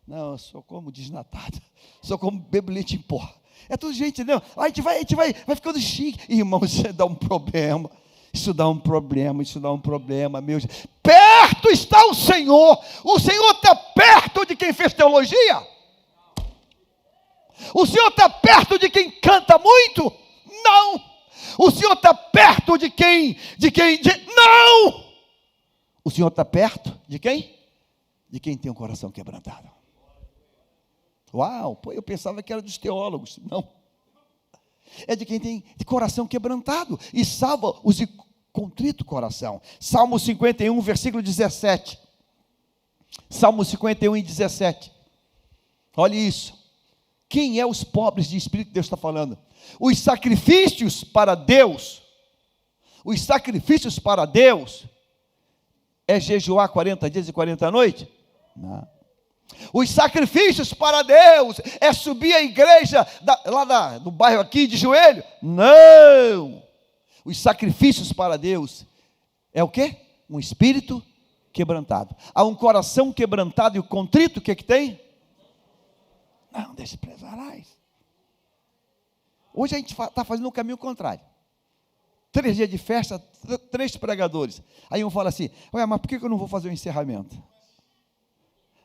[SPEAKER 1] Não, eu sou como desnatado. Sou como bebo leite em pó. É tudo gente, entendeu? A gente vai ficando chique. Irmão, isso dá um problema. Isso dá um problema, meu. Perto está o Senhor está perto de quem fez teologia? O Senhor está perto de quem canta muito? Não! O Senhor está perto de quem? Não! O Senhor está perto de quem? De quem tem um coração quebrantado. Uau, pô, eu pensava que era dos teólogos. Não. É de quem tem de coração quebrantado e salva os de contrito coração. Salmo 51, versículo 17. Salmo 51 e 17. Olha isso. Quem é os pobres de espírito que Deus está falando? Os sacrifícios para Deus. Os sacrifícios para Deus é jejuar 40 dias e 40 noites? Não. Os sacrifícios para Deus é subir a igreja do bairro aqui de joelho? Não. Os sacrifícios para Deus é o quê? Um espírito quebrantado. Há um coração quebrantado e o contrito, o que tem? Não desprezarás. Hoje a gente está fazendo o caminho contrário. 3 dias de festa, 3 pregadores. Aí um fala assim, ué, mas por que eu não vou fazer o encerramento?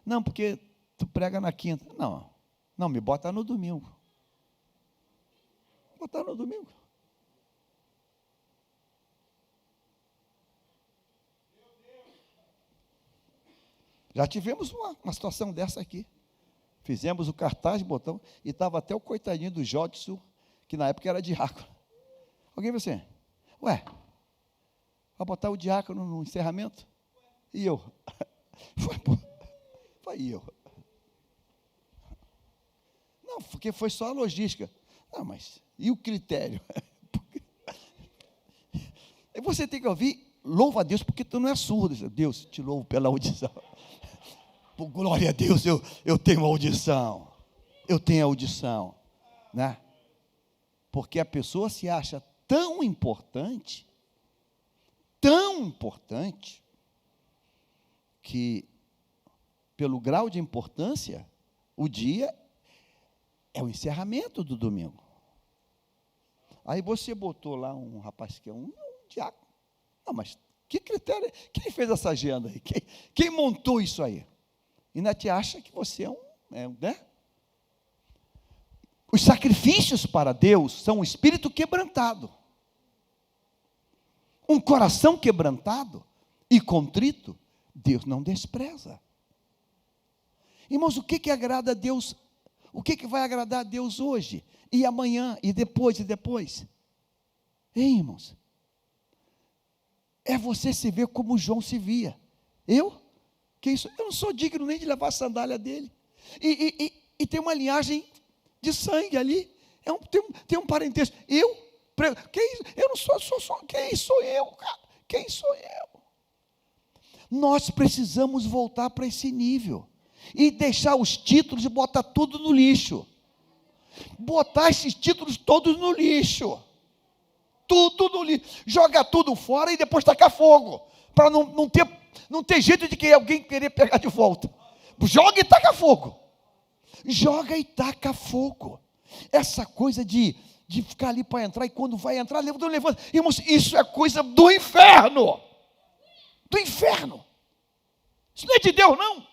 [SPEAKER 1] Não, porque tu prega na quinta. Não, me bota no domingo. Botar no domingo. Já tivemos uma situação dessa aqui. Fizemos o cartaz, botamos, e estava até o coitadinho do Jodson, que na época era diácono. Alguém vai assim, ué, vai botar o diácono no encerramento? E eu? Foi eu. Não, porque foi só a logística. Não, mas e o critério? E você tem que ouvir, louva a Deus, porque tu não é surdo. Deus, te louvo pela audição. Por glória a Deus, eu tenho audição. Eu tenho audição. Né? Porque a pessoa se acha tão importante, que pelo grau de importância, o dia é o encerramento do domingo. Aí você botou lá um rapaz que é um diácono. Não, mas que critério? Quem fez essa agenda aí? Quem montou isso aí? Ainda te acha que você né? Os sacrifícios para Deus são um espírito quebrantado. Um coração quebrantado e contrito, Deus não despreza. Irmãos, o que agrada a Deus O que vai agradar a Deus hoje? E amanhã? E depois? E depois? Hein, irmãos? É você se ver como João se via. Eu? Que isso? Eu não sou digno nem de levar a sandália dele. E tem uma linhagem de sangue ali. Tem um parentesco. Eu não sou. Quem sou eu, cara? Quem sou eu? Nós precisamos voltar para esse nível. E deixar os títulos e botar tudo no lixo. Botar esses títulos todos no lixo. Tudo no lixo. Joga tudo fora e depois tacar fogo. Para não ter jeito de que alguém querer pegar de volta. Joga e taca fogo. Joga e taca fogo. Essa coisa de ficar ali para entrar, e quando vai entrar, levanta. Irmãos, isso é coisa do inferno. Do inferno. Isso não é de Deus, não.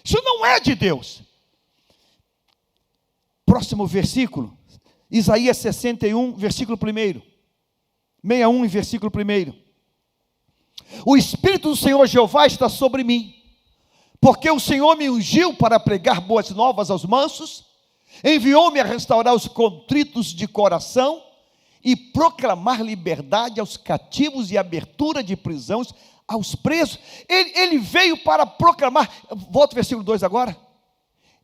[SPEAKER 1] Isso não é de Deus. Próximo versículo, Isaías 61, versículo 1. 61, versículo 1. O Espírito do Senhor Jeová está sobre mim, porque o Senhor me ungiu para pregar boas novas aos mansos, enviou-me a restaurar os contritos de coração e proclamar liberdade aos cativos e abertura de prisões aos presos. Ele veio para proclamar, volta ao versículo 2 agora,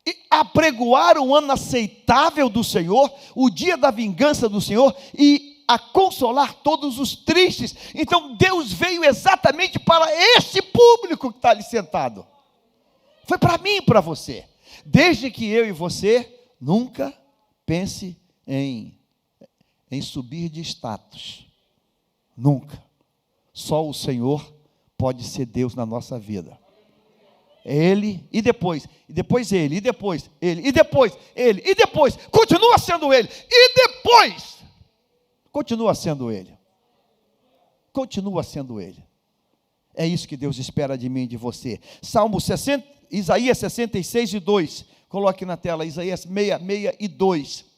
[SPEAKER 1] e apregoar o ano aceitável do Senhor, o dia da vingança do Senhor, e a consolar todos os tristes. Então Deus veio exatamente para esse público que está ali sentado. Foi para mim e para você. Desde que eu e você nunca pense em subir de status. Nunca. Só o Senhor pode ser Deus na nossa vida. Ele, e depois ele, e depois ele, e depois ele, e depois, continua sendo ele, e depois, continua sendo ele. Continua sendo ele. É isso que Deus espera de mim e de você. Isaías 66 e 2. Coloque na tela, Isaías 66 e 2.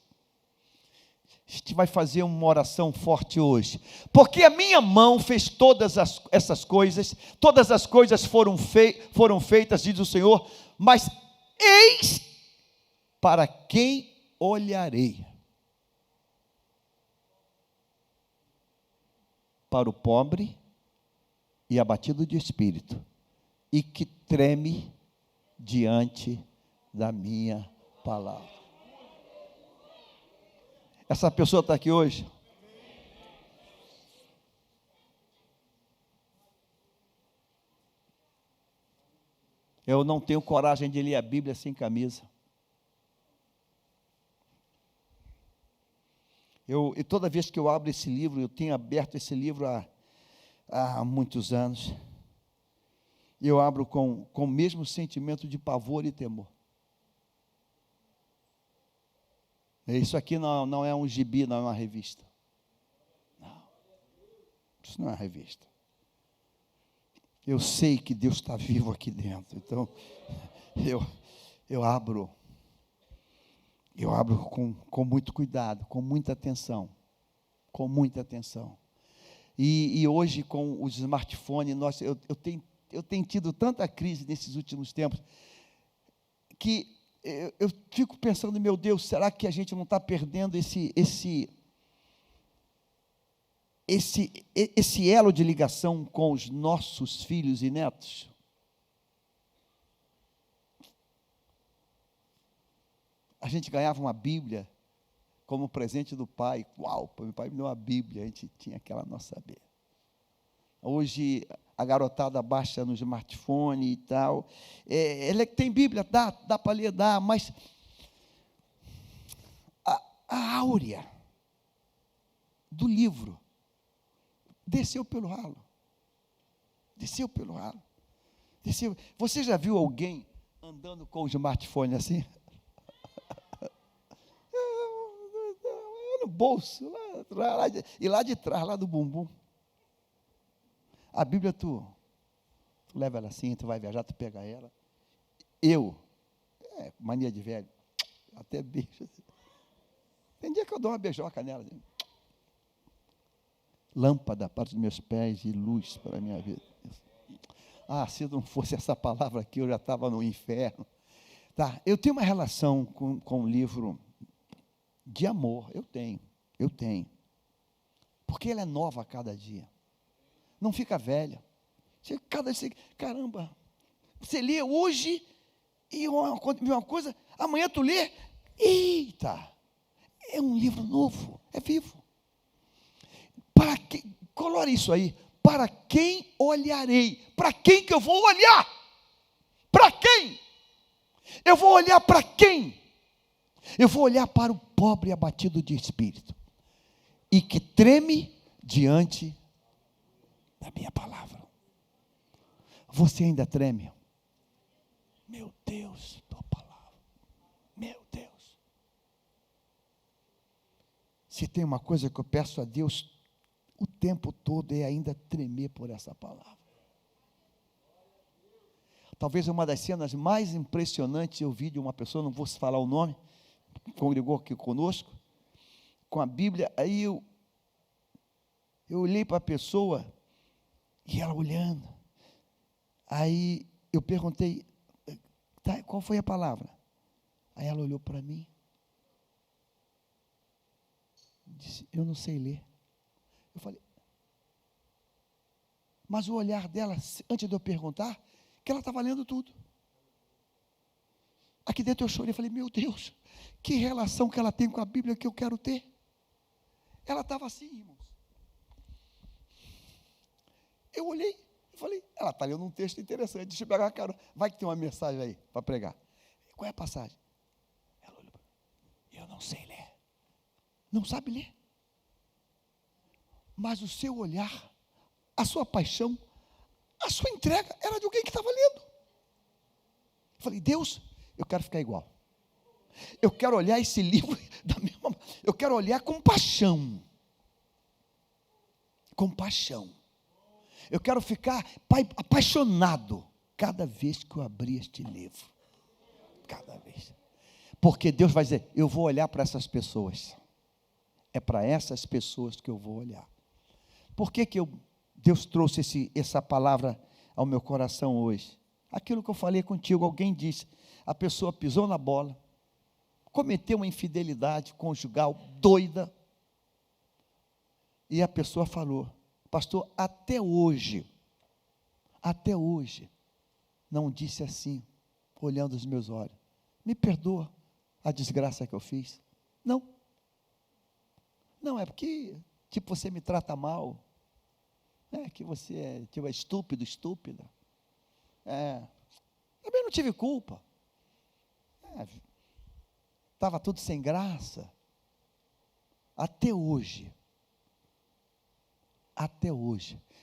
[SPEAKER 1] A gente vai fazer uma oração forte hoje. Porque a minha mão fez todas essas coisas, todas as coisas foram feitas, diz o Senhor, mas eis para quem olharei. Para o pobre e abatido de espírito, e que treme diante da minha palavra. Essa pessoa está aqui hoje? Eu não tenho coragem de ler a Bíblia sem camisa. E toda vez que eu abro esse livro, eu tenho aberto esse livro há muitos anos, eu abro com o mesmo sentimento de pavor e temor. Isso aqui não é um gibi, não é uma revista. Não. Isso não é uma revista. Eu sei que Deus está vivo aqui dentro. Então, eu abro com muito cuidado, com muita atenção. Com muita atenção. E hoje, com os smartphones, eu tenho tido tanta crise nesses últimos tempos, que eu fico pensando, meu Deus, será que a gente não está perdendo esse elo de ligação com os nossos filhos e netos? A gente ganhava uma Bíblia como presente do pai. Uau, meu pai me deu uma Bíblia, a gente tinha aquela nossa Bíblia. Hoje a garotada baixa no smartphone e tal. Ela tem Bíblia, dá para ler, dá, mas a áurea do livro desceu pelo ralo. Desceu pelo ralo. Desceu. Você já viu alguém andando com o smartphone assim? No bolso, lá de trás, lá do bumbum. A Bíblia, tu leva ela assim, tu vai viajar, tu pega ela. Mania de velho, até beijo. Assim. Tem dia que eu dou uma beijoca nela. Assim. Lâmpada para os meus pés e luz para a minha vida. Se não fosse essa palavra aqui, eu já estava no inferno. Tá, eu tenho uma relação com o livro de amor, eu tenho. Porque ela é nova a cada dia. Não fica velha. Caramba, você lê hoje e uma coisa, amanhã tu lê, eita, é um livro novo, é vivo. Para quem, colore isso aí, para quem olharei? Para quem que eu vou olhar? Para quem? Eu vou olhar para quem? Eu vou olhar para o pobre abatido de espírito e que treme diante da minha palavra. Você ainda treme? Meu Deus, tua palavra. Meu Deus. Se tem uma coisa que eu peço a Deus o tempo todo é ainda tremer por essa palavra. Talvez uma das cenas mais impressionantes eu vi de uma pessoa, não vou falar o nome, congregou aqui conosco, com a Bíblia, aí eu olhei para a pessoa, e ela olhando, aí eu perguntei, tá, qual foi a palavra? Aí ela olhou para mim, disse, eu não sei ler. Eu falei, mas o olhar dela, antes de eu perguntar, que ela estava lendo tudo. Aqui dentro eu chorei, falei, meu Deus, que relação que ela tem com a Bíblia que eu quero ter. Ela estava assim, irmãos. Eu olhei, eu falei, ela está lendo um texto interessante, deixa eu pegar a cara, vai que tem uma mensagem aí para pregar. Qual é a passagem? Ela olhou para mim, eu não sei ler. Não sabe ler. Mas o seu olhar, a sua paixão, a sua entrega era de alguém que estava lendo. Eu falei, Deus, eu quero ficar igual. Eu quero olhar esse livro da mesma, eu quero olhar com paixão. Com paixão. Eu quero ficar apaixonado cada vez que eu abrir este livro. Cada vez. Porque Deus vai dizer, eu vou olhar para essas pessoas. É para essas pessoas que eu vou olhar. Por que Deus trouxe essa palavra ao meu coração hoje? Aquilo que eu falei contigo, alguém disse, a pessoa pisou na bola, cometeu uma infidelidade conjugal doida, e a pessoa falou, pastor, até hoje, não disse assim, olhando os meus olhos, me perdoa a desgraça que eu fiz. Não, é porque, tipo, você me trata mal, que você é estúpido, estúpida, também não tive culpa, estava tudo sem graça, até hoje,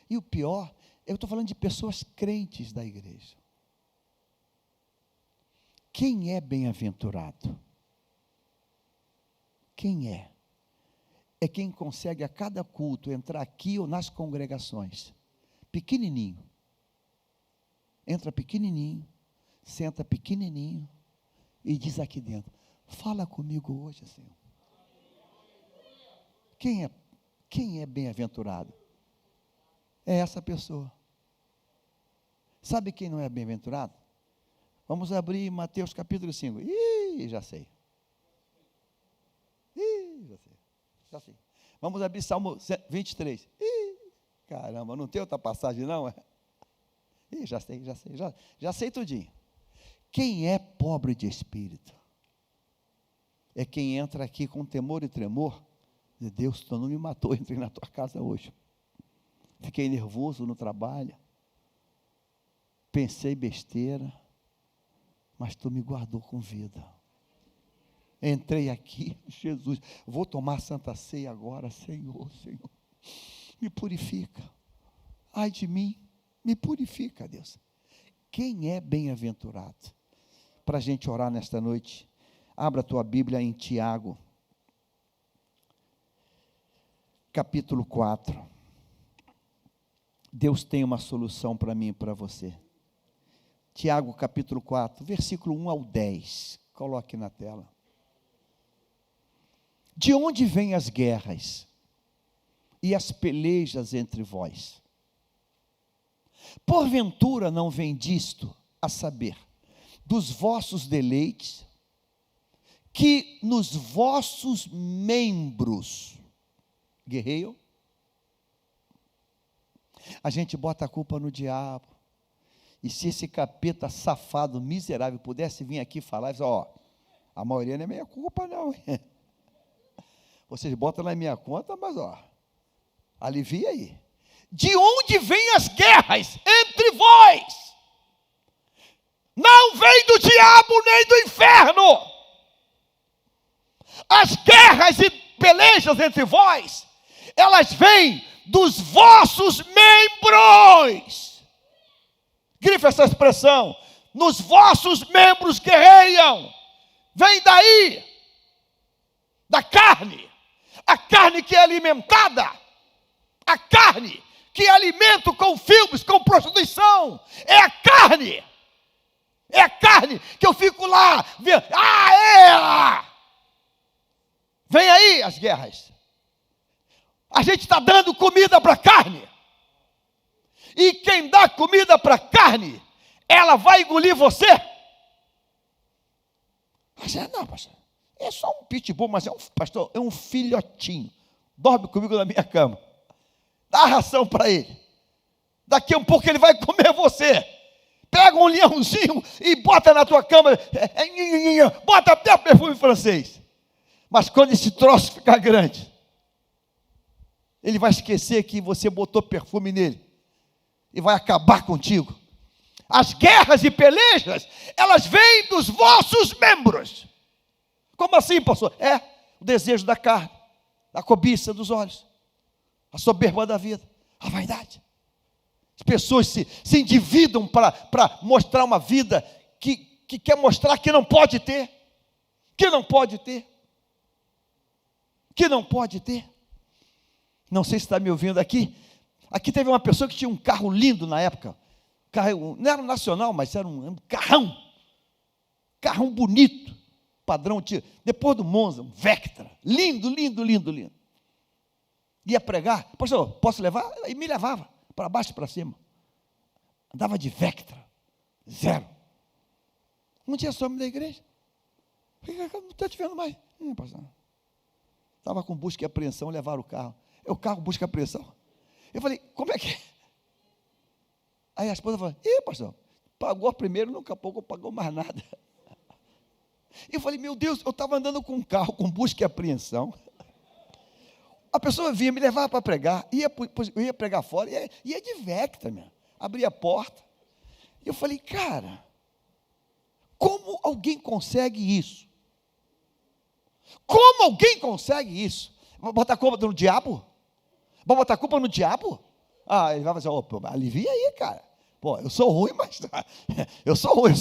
[SPEAKER 1] e o pior, eu estou falando de pessoas crentes da igreja, quem é bem-aventurado? Quem é? É quem consegue a cada culto entrar aqui ou nas congregações, pequenininho, entra pequenininho, senta pequenininho e diz aqui dentro, fala comigo hoje, Senhor. Quem é bem-aventurado? É essa pessoa. Sabe quem não é bem-aventurado? Vamos abrir Mateus capítulo 5. Já sei. Já sei. Vamos abrir Salmo 23. Caramba, não tem outra passagem não? Já sei tudinho. Quem é pobre de espírito? É quem entra aqui com temor e tremor. Deus, tu não me matou, entrei na tua casa hoje. Fiquei nervoso no trabalho. Pensei besteira. Mas tu me guardou com vida. Entrei aqui, Jesus, vou tomar Santa Ceia agora, Senhor, me purifica, ai de mim, me purifica, Deus. Quem é bem-aventurado? Para a gente orar nesta noite, abra a tua Bíblia em Tiago, capítulo 4, Deus tem uma solução para mim e para você. Tiago, capítulo 4, versículo 1 ao 10, coloque na tela. De onde vêm as guerras e as pelejas entre vós? Porventura não vem disto, a saber, dos vossos deleites, que nos vossos membros guerreiam. A gente bota a culpa no diabo. E se esse capeta safado, miserável, pudesse vir aqui falar, e dizer, ó, a maioria não é minha culpa não, hein? Vocês botam na minha conta, mas ó, alivia aí. De onde vêm as guerras entre vós? Não vem do diabo nem do inferno. As guerras e pelejas entre vós, elas vêm dos vossos membros. Grife essa expressão. Nos vossos membros guerreiam. Vem daí, da carne. A carne que é alimentada, a carne que alimento com filmes, com prostituição, é a carne que eu fico lá, vendo, vem aí as guerras, a gente está dando comida para a carne, e quem dá comida para a carne, ela vai engolir você. Não, pastor, é só um pitbull, mas pastor, é um filhotinho, dorme comigo na minha cama, dá ração para ele, daqui a um pouco ele vai comer você. Pega um leãozinho e bota na tua cama, bota até perfume francês, mas quando esse troço ficar grande, ele vai esquecer que você botou perfume nele, e vai acabar contigo. As guerras e pelejas, elas vêm dos vossos membros. Como assim, pastor? É o desejo da carne, a cobiça dos olhos, a soberba da vida, a vaidade. As pessoas se endividam para mostrar uma vida que quer mostrar que não pode ter, que não pode ter, que não pode ter. Não sei se está me ouvindo aqui. Aqui teve uma pessoa que tinha um carro lindo na época, carro, não era um nacional, mas era um carrão bonito, padrão, depois do Monza, um Vectra, lindo, lindo, lindo, lindo. Ia pregar, pastor, posso levar? E me levava, para baixo e para cima. Andava de Vectra, zero. Um dia some da igreja. Não estou te vendo mais. Pastor. Estava com busca e apreensão, levaram o carro. O carro busca e apreensão. Eu falei, como é que é? Aí a esposa falou, pastor, pagou primeiro, nunca pagou mais nada. Eu falei, meu Deus, eu estava andando com um carro com busca e apreensão. A pessoa vinha, me levava para pregar, eu ia pregar fora, ia de Vectra, abria a porta. Eu falei, cara, como alguém consegue isso? Como alguém consegue isso? Vai botar a culpa no diabo? Vai botar a culpa no diabo? Ele vai fazer, alivia aí, cara. Pô, eu sou ruim, mas eu sou ruim,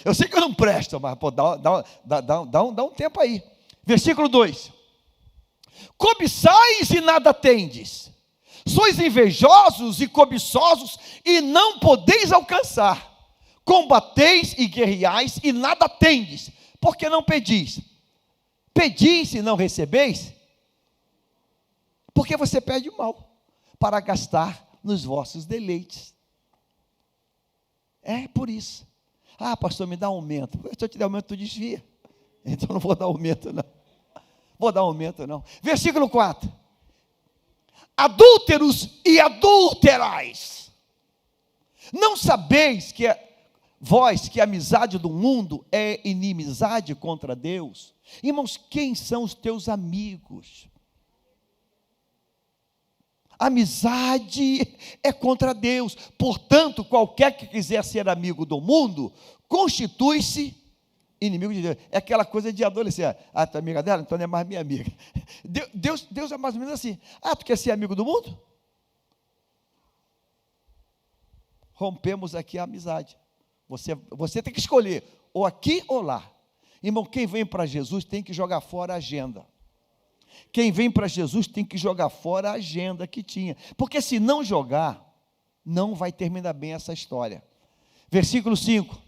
[SPEAKER 1] eu sei que eu não presto, mas pô, dá um tempo aí. Versículo 2. Cobiçais e nada tendes, sois invejosos e cobiçosos e não podeis alcançar, combateis e guerreais e nada tendes, porque não pedis. Pedis e não recebeis, porque você pede mal, para gastar nos vossos deleites. É por isso. Pastor, me dá aumento. Se eu te der aumento, tu desvia. Então não vou dar aumento não. Vou dar aumento não. Versículo 4. Adúlteros e adúlterais, não sabeis que vós que a amizade do mundo é inimizade contra Deus? Irmãos, quem são os teus amigos? Amizade é contra Deus. Portanto, qualquer que quiser ser amigo do mundo, constitui-se inimigo de Deus. É aquela coisa de adolescente. Tu é amiga dela? Então não é mais minha amiga. Deus é mais ou menos assim. Tu quer ser amigo do mundo? Rompemos aqui a amizade. Você tem que escolher, ou aqui ou lá. Irmão, quem vem para Jesus tem que jogar fora a agenda. Quem vem para Jesus tem que jogar fora a agenda que tinha, porque se não jogar, não vai terminar bem essa história. Versículo 5.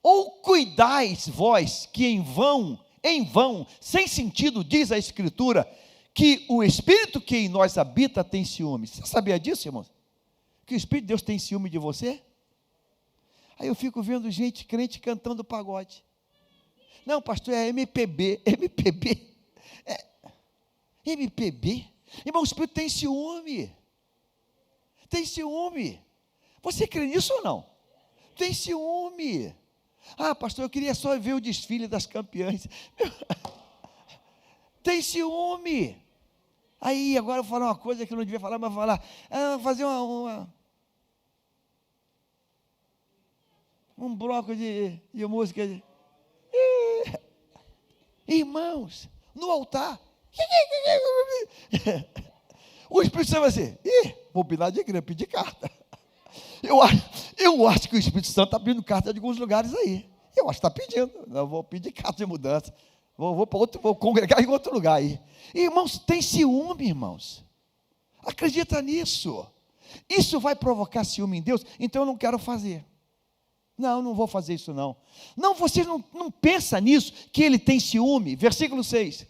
[SPEAKER 1] Ou cuidais vós que em vão, sem sentido, diz a Escritura, que o Espírito que em nós habita tem ciúme. Você sabia disso, irmãos? Que o Espírito de Deus tem ciúme de você? Aí eu fico vendo gente crente cantando pagode. Não, pastor, é MPB. MPB? MPB? Irmão, o Espírito tem ciúme. Tem ciúme. Você crê nisso ou não? Tem ciúme. Ah, pastor, eu queria só ver o desfile das campeãs. Tem ciúme. Aí, agora eu vou falar uma coisa que eu não devia falar, mas vou falar. Fazer um bloco de música. Irmãos, no altar. O Espírito Santo vai dizer, vou pinar de igreja, pedir carta. Eu acho que o Espírito Santo está pedindo carta de alguns lugares aí. Eu acho que está pedindo. Eu vou pedir carta de mudança. Vou congregar em outro lugar aí. Irmãos, tem ciúme, irmãos. Acredita nisso. Isso vai provocar ciúme em Deus, então eu não quero fazer. Não vou fazer isso não. Não, você não pensa nisso, que ele tem ciúme. Versículo 6.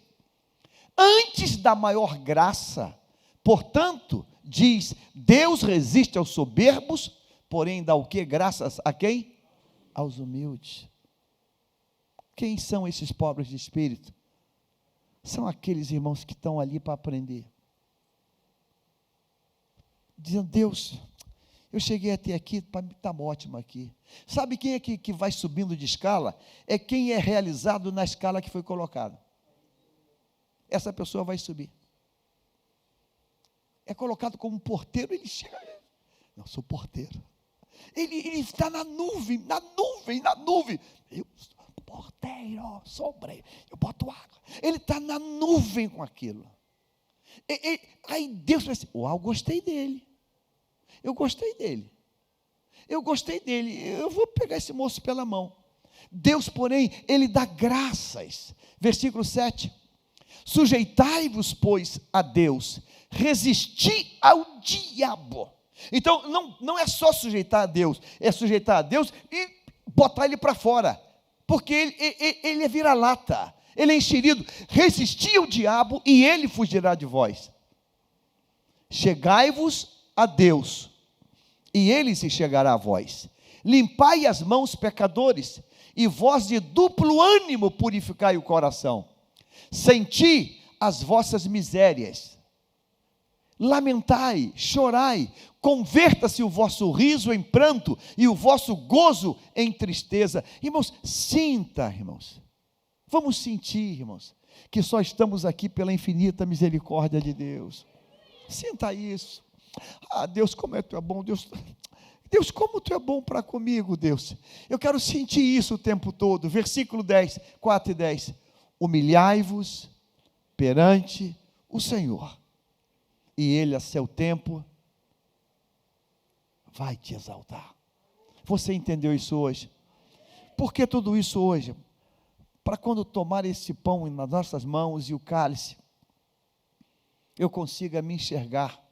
[SPEAKER 1] Antes da maior graça, portanto, diz, Deus resiste aos soberbos, porém dá o quê? Graças a quem? Aos humildes. Quem são esses pobres de espírito? São aqueles irmãos que estão ali para aprender. Dizendo, Deus, eu cheguei até aqui, para mim está ótimo aqui. Sabe quem é que vai subindo de escala? É quem é realizado na escala que foi colocada. Essa pessoa vai subir. É colocado como porteiro, ele chega, não, sou porteiro. Ele está na nuvem. Eu sou porteiro, sombreiro, eu boto água. Ele está na nuvem com aquilo. Aí Deus vai assim, uau, eu gostei dele. Eu vou pegar esse moço pela mão. Deus, porém, ele dá graças. Versículo 7. Sujeitai-vos, pois, a Deus, resisti ao diabo. Então, não é só sujeitar a Deus, é sujeitar a Deus e botar ele para fora, porque ele é vira-lata, ele é enxerido. Resisti ao diabo e ele fugirá de vós. Chegai-vos a Deus e ele se chegará a vós. Limpai as mãos, pecadores, e vós de duplo ânimo purificai o coração. Senti as vossas misérias, lamentai, chorai, converta-se o vosso riso em pranto e o vosso gozo em tristeza. Irmãos, sinta, irmãos, vamos sentir, irmãos, que só estamos aqui pela infinita misericórdia de Deus. Sinta isso. Ah, Deus, como tu é bom, Deus, como tu é bom para comigo, Deus. Eu quero sentir isso o tempo todo. Versículo 10, 4 e 10. Humilhai-vos perante o Senhor, e Ele a seu tempo vai te exaltar. Você entendeu isso hoje? Por que tudo isso hoje? Para quando tomar esse pão nas nossas mãos e o cálice, eu consiga me enxergar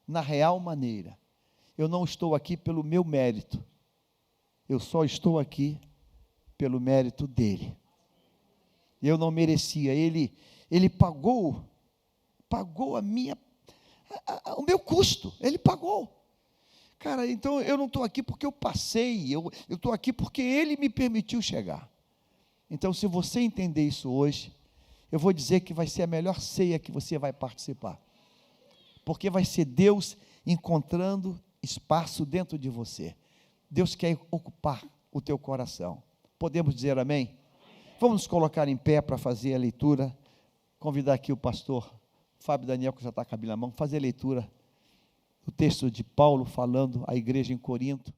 [SPEAKER 1] na real maneira. Eu não estou aqui pelo meu mérito, eu só estou aqui pelo mérito dEle. Eu não merecia, Ele pagou o meu custo, Ele pagou. Cara, então eu não estou aqui porque eu passei, eu estou aqui porque Ele me permitiu chegar. Então, se você entender isso hoje, eu vou dizer que vai ser a melhor ceia que você vai participar, porque vai ser Deus encontrando espaço dentro de você. Deus quer ocupar o teu coração. Podemos dizer amém? Vamos nos colocar em pé para fazer a leitura. Convidar aqui o pastor Fábio Daniel, que já está com a Bíblia na mão, fazer a leitura do texto de Paulo falando à igreja em Corinto.